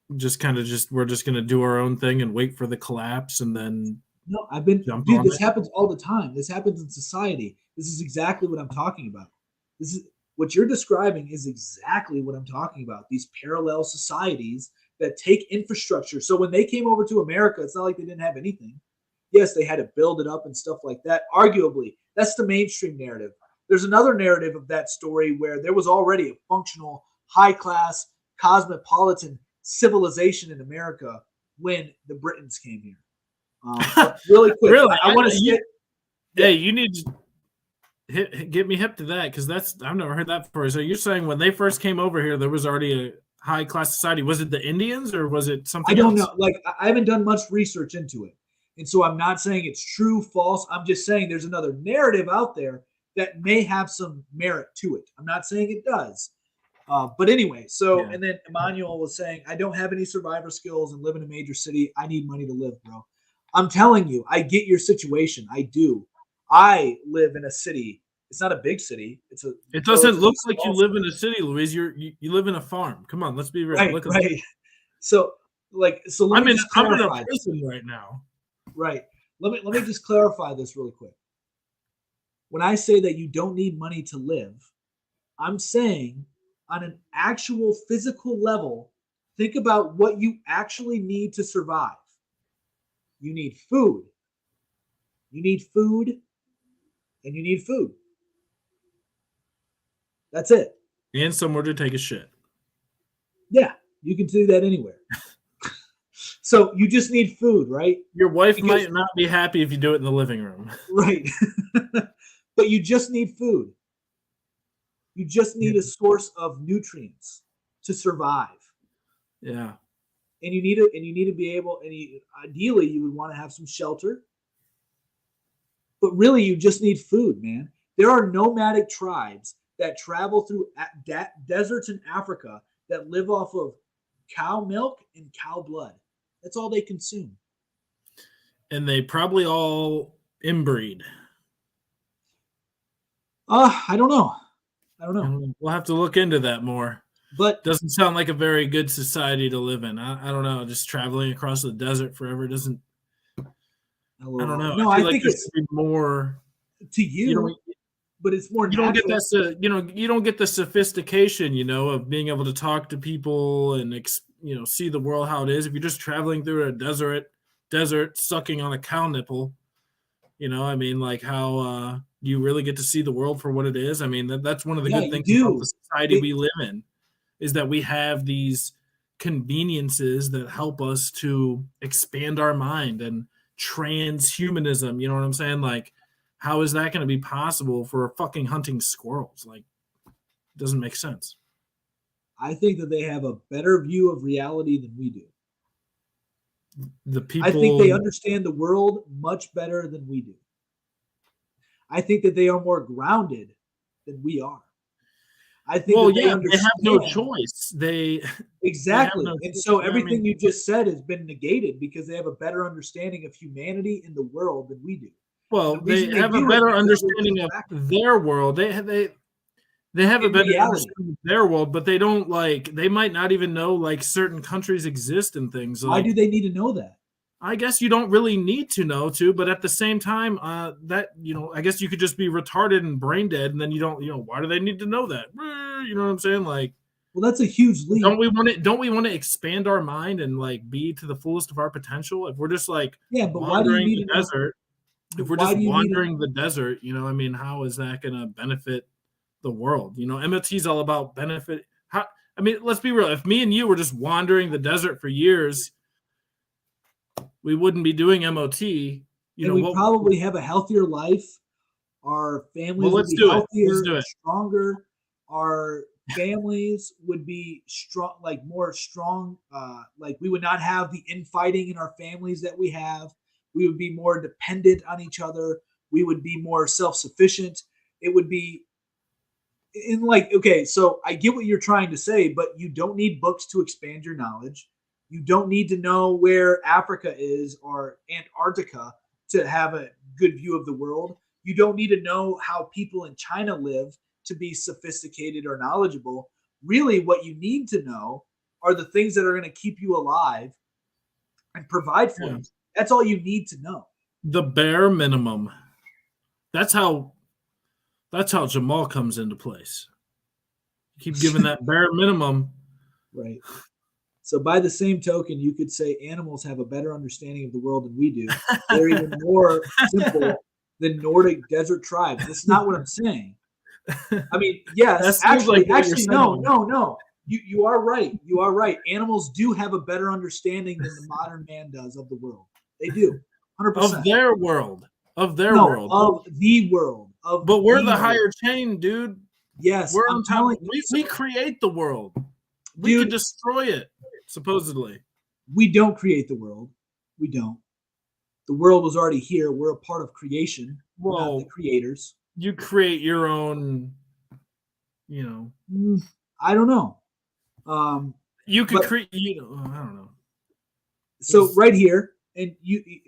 We're just going to do our own thing and wait for the collapse, and then this happens all the time. This happens in society. This is exactly what I'm talking about. This is what you're describing is exactly what I'm talking about. These parallel societies that take infrastructure. So when they came over to America, it's not like they didn't have anything. Yes, they had to build it up and stuff like that. Arguably, that's the mainstream narrative. There's another narrative of that story where there was already a functional, high-class, cosmopolitan civilization in America when the Britons came here. But really quick, Really? I want to say. Hey, you need to get me hip to that because I've never heard that before. So you're saying when they first came over here, there was already a high class society. Was it the Indians or was it something I don't else? know. Like, I haven't done much research into it. And so I'm not saying it's true, false. I'm just saying there's another narrative out there that may have some merit to it. I'm not saying it does. But anyway, so, and then Emmanuel was saying, I don't have any survivor skills and live in a major city. I need money to live, bro. I'm telling you, I get your situation. I do. I live in a city. It's not a big city. It doesn't look like you live in a city, Louise. You live in a farm. Come on, let's be real. Right, right. So I'm in a prison right now. Right. Let me just clarify this really quick. When I say that you don't need money to live, I'm saying on an actual physical level, think about what you actually need to survive. You need food. You need food. And you need food. That's it. And somewhere to take a shit. Yeah, you can do that anywhere. So you just need food, right? Your wife might not be happy if you do it in the living room. Right. But you just need food. You just need a source of nutrients to survive. Yeah. And you need to be able, ideally you would want to have some shelter. But really you just need food, man. There are nomadic tribes that travel through deserts in Africa that live off of cow milk and cow blood. That's all they consume. And they probably all inbreed. I don't know. We'll have to look into that more. But doesn't sound like a very good society to live in. I don't know. Just traveling across the desert forever doesn't. I don't know. No, I think it's more to you, but it's more. You don't get that. You don't get the sophistication, of being able to talk to people and see the world how it is. If you're just traveling through a desert sucking on a cow nipple, like how do you really get to see the world for what it is? I mean, that's one of the good things about the society we live in, is that we have these conveniences that help us to expand our mind and transhumanism. You know what I'm saying? Like, how is that going to be possible for fucking hunting squirrels? Like, it doesn't make sense. I think that they have a better view of reality than we do. I think they understand the world much better than we do. I think that they are more grounded than we are. I think they have no choice. Exactly. And so everything you just said has been negated because they have a better understanding of humanity in the world than we do. Well, they have a better understanding of their world. They have a better understanding of their world, but they don't they might not even know certain countries exist and things. Why do they need to know that? I guess you don't really need to know but at the same time, I guess you could just be retarded and brain dead, and then you don't, why do they need to know that? You know what I'm saying? Well, that's a huge leap. Don't we want to expand our mind and be to the fullest of our potential? If we're just but why do you need the desert? If we're just wandering the desert, how is that going to benefit the world? MOT's all about benefit. Let's be real. If me and you were just wandering the desert for years, we wouldn't be doing MOT. We probably have a healthier life. Our families would be healthier, stronger. Our families would be strong, more strong. We would not have the infighting in our families that we have. We would be more dependent on each other. We would be more self-sufficient. It would be so I get what you're trying to say, but you don't need books to expand your knowledge. You don't need to know where Africa is or Antarctica to have a good view of the world. You don't need to know how people in China live to be sophisticated or knowledgeable. Really, what you need to know are the things that are going to keep you alive and provide for you. That's all you need to know. The bare minimum. That's how Jamal comes into place. You keep giving that bare minimum. Right. So by the same token, you could say animals have a better understanding of the world than we do. They're even more simple than Nordic desert tribes. That's not what I'm saying. Yes, actually, no. You are right. You are right. Animals do have a better understanding than the modern man does of the world. They do, 100%. Of their world. Of their No, world. of the world. But we're the world. higher chain, dude. Yes, We're I'm on top. telling you. We create the world. We Dude, can destroy it, supposedly. we don't create the world. We don't. The world was already here. We're a part of creation, not the creators. You create your own, I don't know. You could but- create, I don't know. So right here,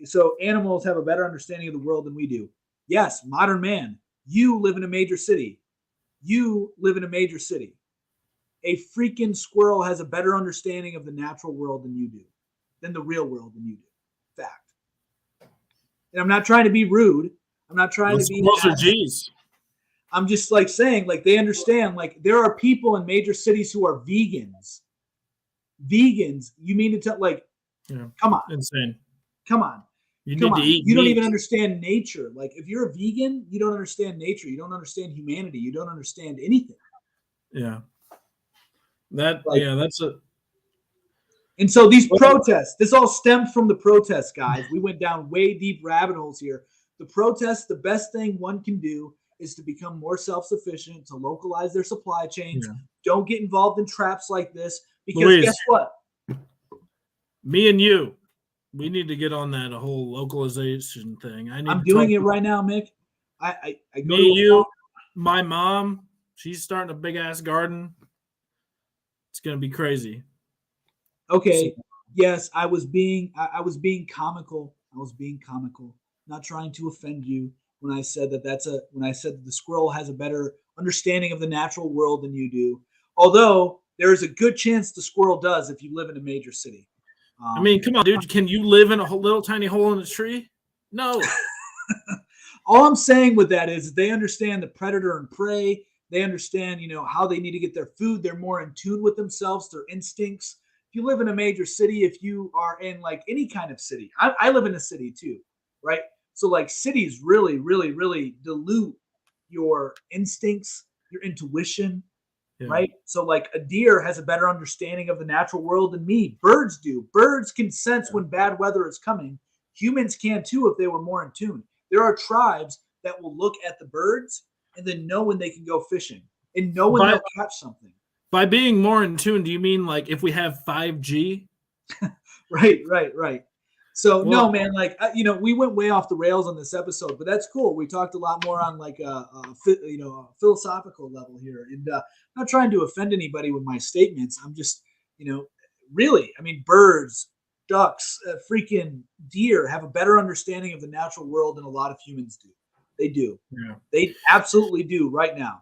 so animals have a better understanding of the world than we do. Yes, modern man, you live in a major city. You live in a major city. A freaking squirrel has a better understanding of the natural world than you do, than the real world than you do. Fact. And I'm not trying to be rude. I'm not trying to be. Squirrels are G's. I'm just like saying, like they understand. Like there are people in major cities who are vegans. Vegans, you mean to tell? Like, come on, insane. Come on. You need to eat. You don't even understand nature. Like if you're a vegan, you don't understand nature. You don't understand humanity. You don't understand anything. Yeah. That's a. And so these protests, this all stemmed from the protests, guys. We went down way deep rabbit holes here. The protests, the best thing one can do is to become more self-sufficient, to localize their supply chains. Yeah. Don't get involved in traps like this because Louise, guess what? Me and you, we need to get on that whole localization thing. I'm doing it right now, Mick. I go me, you, my mom, she's starting a big ass garden. It's gonna be crazy. Okay. Yes, I was being comical. I was being comical, not trying to offend you when I said that the squirrel has a better understanding of the natural world than you do. Although there is a good chance the squirrel does if you live in a major city. I mean, come on, dude. Can you live in a little tiny hole in a tree? No. All I'm saying with that is they understand the predator and prey. They understand, how they need to get their food. They're more in tune with themselves, their instincts. If you live in a major city, if you are in like any kind of city, I live in a city too, right? So like cities really, really, really dilute your instincts, your intuition, right? So like a deer has a better understanding of the natural world than me. Birds do. Birds can sense when bad weather is coming. Humans can too if they were more in tune. There are tribes that will look at the birds and then know when they can go fishing and know when they'll catch something. By being more in tune, do you mean like if we have 5G? Right. So no, man, like we went way off the rails on this episode, but that's cool. We talked a lot more on like a philosophical level here, and I'm not trying to offend anybody with my statements. I'm just, really, I mean, birds, ducks, freaking deer have a better understanding of the natural world than a lot of humans do. They do. Yeah. They absolutely do right now.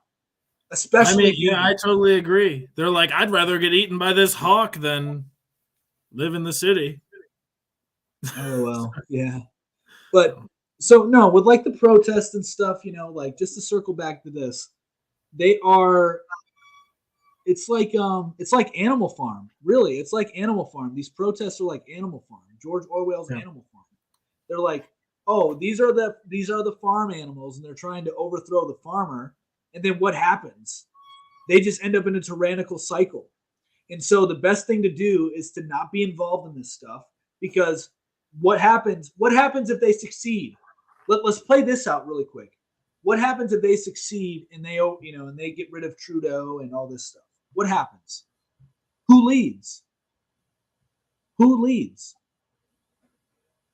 Especially, I totally agree. They're like, I'd rather get eaten by this hawk than live in the city. Oh well, yeah. But so no, with like the protests and stuff, like just to circle back to this, they are. It's like Animal Farm. Really, it's like Animal Farm. These protests are like Animal Farm. George Orwell's Animal Farm. They're like, oh, these are the farm animals, and they're trying to overthrow the farmer. And then what happens? They just end up in a tyrannical cycle. And so the best thing to do is to not be involved in this stuff, because what happens if they succeed? Let's play this out really quick. What happens if they succeed and they get rid of Trudeau and all this stuff? What happens? Who leads? Who leads?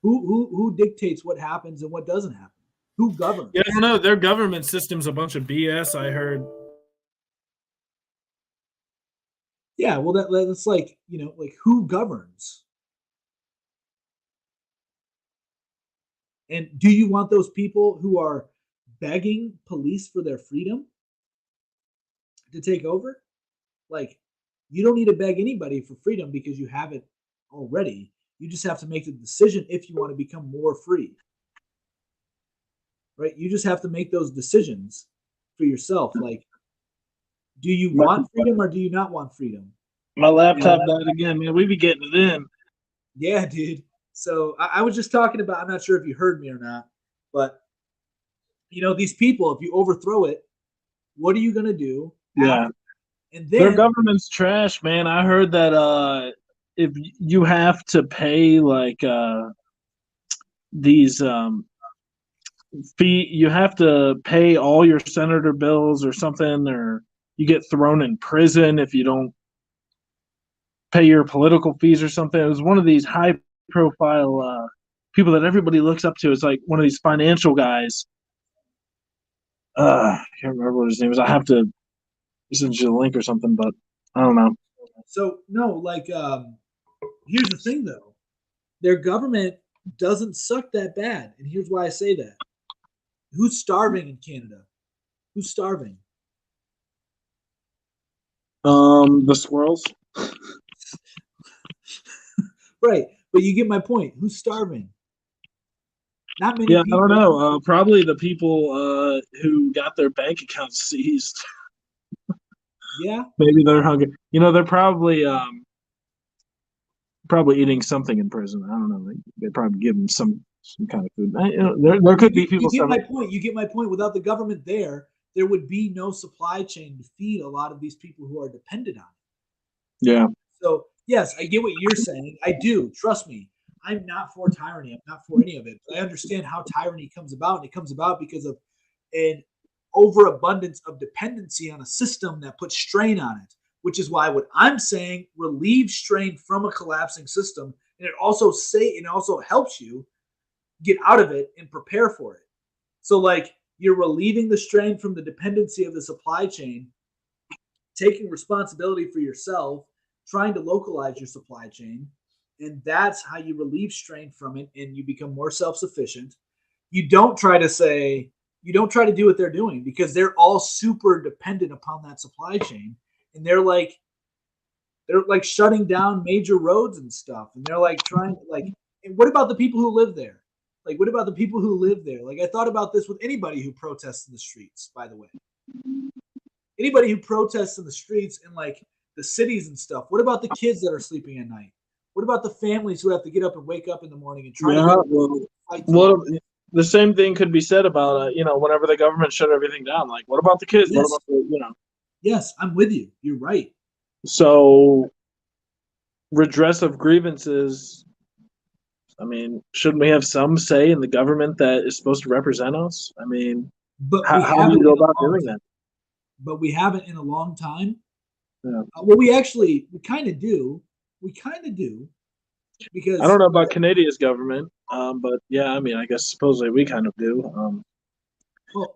Who dictates what happens and what doesn't happen? Who governs? Yeah, I don't know. Their government system's a bunch of BS, I heard. Yeah, well, that's like, like who governs? And do you want those people who are begging police for their freedom to take over? Like, you don't need to beg anybody for freedom because you have it already. You just have to make the decision if you want to become more free. Right? You just have to make those decisions for yourself. Like, do you want freedom or do you not want freedom? My laptop died again, man. We be getting it in. Yeah, dude. So I was just talking about, I'm not sure if you heard me or not, but, these people, if you overthrow it, what are you going to do? Yeah. And then, their government's trash, man. I heard that if you have to pay like these fee. You have to pay all your senator bills or something, or you get thrown in prison if you don't pay your political fees or something. It was one of these high profile people that everybody looks up to. It's like one of these financial guys. I can't remember what his name is. I have to send you the link or something, but I don't know. So no, like here's the thing though. Their government doesn't suck that bad. And here's why I say that. Who's starving in Canada? Who's starving? The squirrels. Right. But you get my point. Who's starving? Not many Yeah, people. I don't know. Probably the people who got their bank accounts seized. Yeah. Maybe they're hungry. They're probably eating something in prison. I don't know. They probably give them some kind of food. There could be people. You get my point. You get my point. Without the government there would be no supply chain to feed a lot of these people who are dependent on it. Yeah. So yes, I get what you're saying. I do. Trust me. I'm not for tyranny. I'm not for any of it. But I understand how tyranny comes about, and it comes about because of an overabundance of dependency on a system that puts strain on it. Which is why what I'm saying relieves strain from a collapsing system, and it also helps you get out of it and prepare for it. So like you're relieving the strain from the dependency of the supply chain, taking responsibility for yourself, trying to localize your supply chain, and that's how you relieve strain from it and you become more self-sufficient. You don't try to do what they're doing because they're all super dependent upon that supply chain, and they're like shutting down major roads and stuff, and they're like trying to like. And what about the people who live there? Like, what about the people who live there? Like, I thought about this with anybody who protests in the streets. By the way, anybody who protests in the streets in like the cities and stuff. What about the kids that are sleeping at night? What about the families who have to get up and wake up in the morning and try to fight? The same thing could be said about whenever the government shut everything down. Like, what about the kids? Yes. What about Yes, I'm with you. You're right. So, redress of grievances. I mean, shouldn't we have some say in the government that is supposed to represent us? I mean, but how do you go about doing that? But we haven't in a long time. Yeah. Well, we kind of do. We kind of do. Because I don't know about Canadia's government, but yeah, I mean, I guess supposedly we kind of do. Well,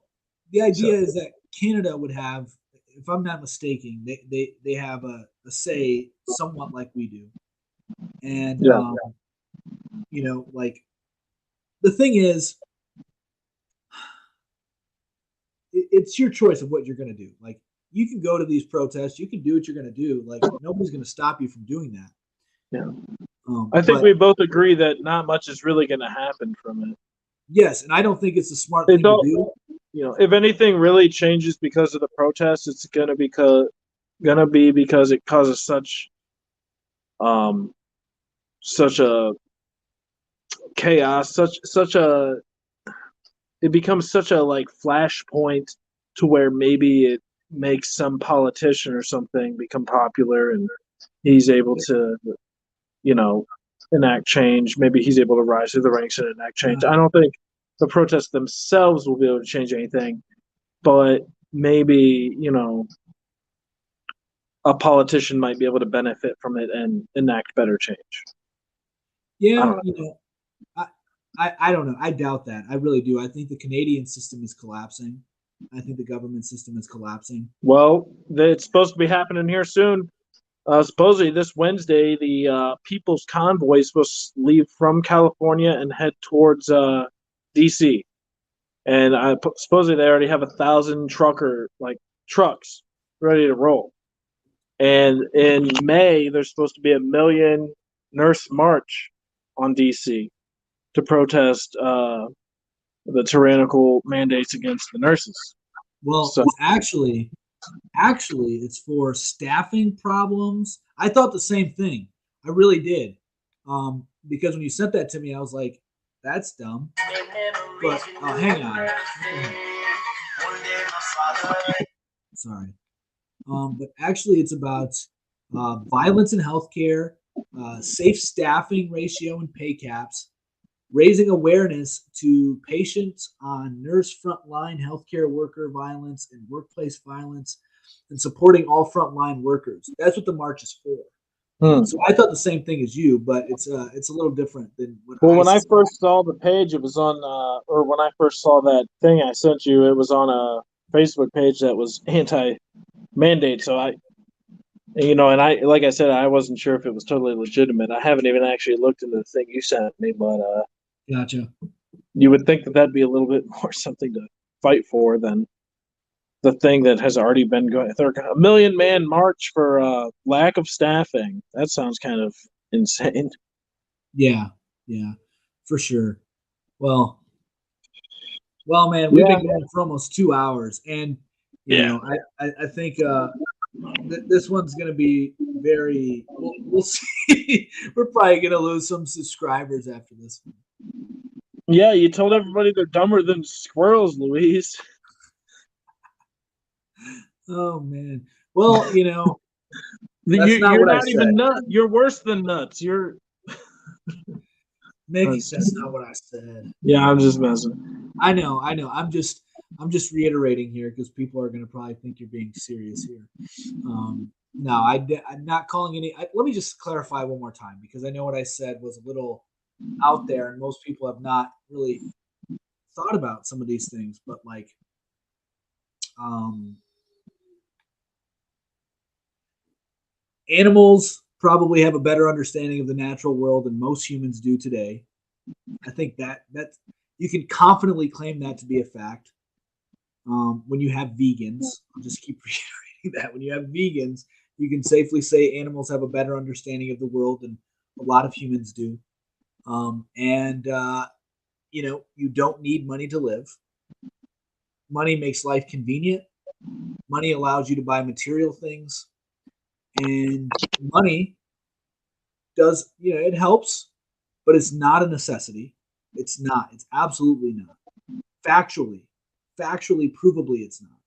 the idea is that Canada would have, if I'm not mistaken, they have a say somewhat like we do. And, like the thing is, it's your choice of what you're going to do. Like, you can go to these protests, you can do what you're going to do. Like, nobody's going to stop you from doing that. Yeah. I think we both agree that not much is really going to happen from it. Yes, and I don't think it's a smart thing to do. If anything really changes because of the protests, it's going to be because it causes such a chaos, it becomes such a like flashpoint to where maybe it makes some politician or something become popular and he's able to enact change. Maybe he's able to rise through the ranks and enact change. I don't think the protests themselves will be able to change anything, but maybe a politician might be able to benefit from it and enact better change. Yeah, I don't know. I doubt that. I really do. I think the Canadian system is collapsing. I think the government system is collapsing. Well, it's supposed to be happening here soon. Supposedly this Wednesday, the People's Convoy is supposed to leave from California and head towards D.C. And supposedly they already have 1,000 trucks ready to roll. And in May, there's supposed to be 1 million nurse march on D.C. to protest the tyrannical mandates against the nurses. Well, so, actually, it's for staffing problems. I thought the same thing. I really did. Because when you sent that to me, I was like, that's dumb. But hang on. Sorry. But actually, it's about violence in healthcare, safe staffing ratio and pay caps, raising awareness to patients on nurse frontline, healthcare worker violence, and workplace violence, and supporting all frontline workers. That's what the march is for. So I thought the same thing as you, but it's a little different than what Well, when I first saw the page, it was on, or when I first saw that thing I sent you, it was on a Facebook page that was anti-mandate. So and like I said, I wasn't sure if it was totally legitimate. I haven't even actually looked into the thing you sent me, but Gotcha. you would think that that'd be a little bit more something to fight for than the thing that has already been going. A 1 million man march for lack of staffing. That sounds kind of insane. Yeah, for sure. Well, man, we've been going for almost 2 hours, and you know, I think this one's going to be very. We'll see. We're probably going to lose some subscribers after this one. Yeah, you told everybody they're dumber than squirrels, Louise. Oh man. Well, that's you're what I not even said. nuts. You're worse than nuts. You're. Maybe that's not what I said. Yeah, I'm just messing. I know. I'm just reiterating here because people are going to probably think you're being serious here. No, I'm not calling any. Let me just clarify one more time because I know what I said was a little out there, and most people have not really thought about some of these things. But like, animals probably have a better understanding of the natural world than most humans do today. I think that you can confidently claim that to be a fact. When you have vegans, I'll just keep reiterating that. When you have vegans, you can safely say animals have a better understanding of the world than a lot of humans do. You don't need money to live. Money makes life convenient. Money allows you to buy material things. And money does, it helps, but it's not a necessity. It's not. It's absolutely not. Factually, provably, it's not.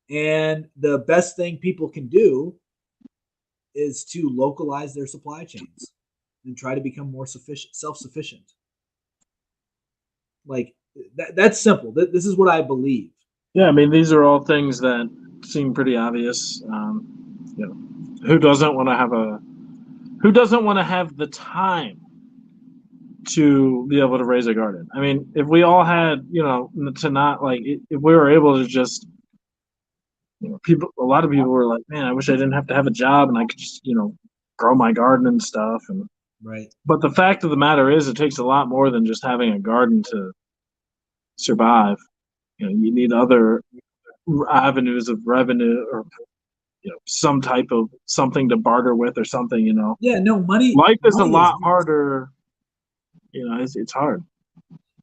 And the best thing people can do is to localize their supply chains and try to become more self-sufficient. Like that's simple. This is what I believe. Yeah, I mean, these are all things that seem pretty obvious. Who doesn't want to have the time to be able to raise a garden? I mean, if we all had, to not like, if we were able to just, a lot of people were like, man, I wish I didn't have to have a job and I could just, grow my garden and stuff. And right. But the fact of the matter is, it takes a lot more than just having a garden to survive. You need other avenues of revenue or some type of something to barter with or something. Yeah, no money. Life is money a lot harder. It's hard.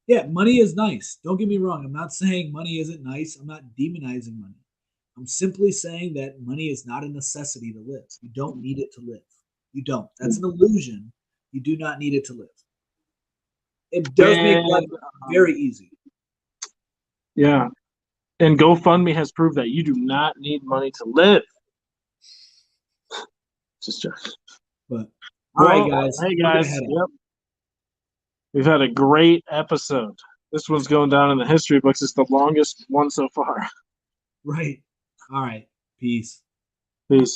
Yeah, money is nice. Don't get me wrong. I'm not saying money isn't nice. I'm not demonizing money. I'm simply saying that money is not a necessity to live. You don't need it to live. You don't. That's an illusion. You do not need it to live. It does make life very easy. Yeah. And GoFundMe has proved that you do not need money to live. Just joking. But all right, guys. Hey, guys. Yep. We've had a great episode. This one's going down in the history books. It's the longest one so far. Right. All right. Peace. Peace.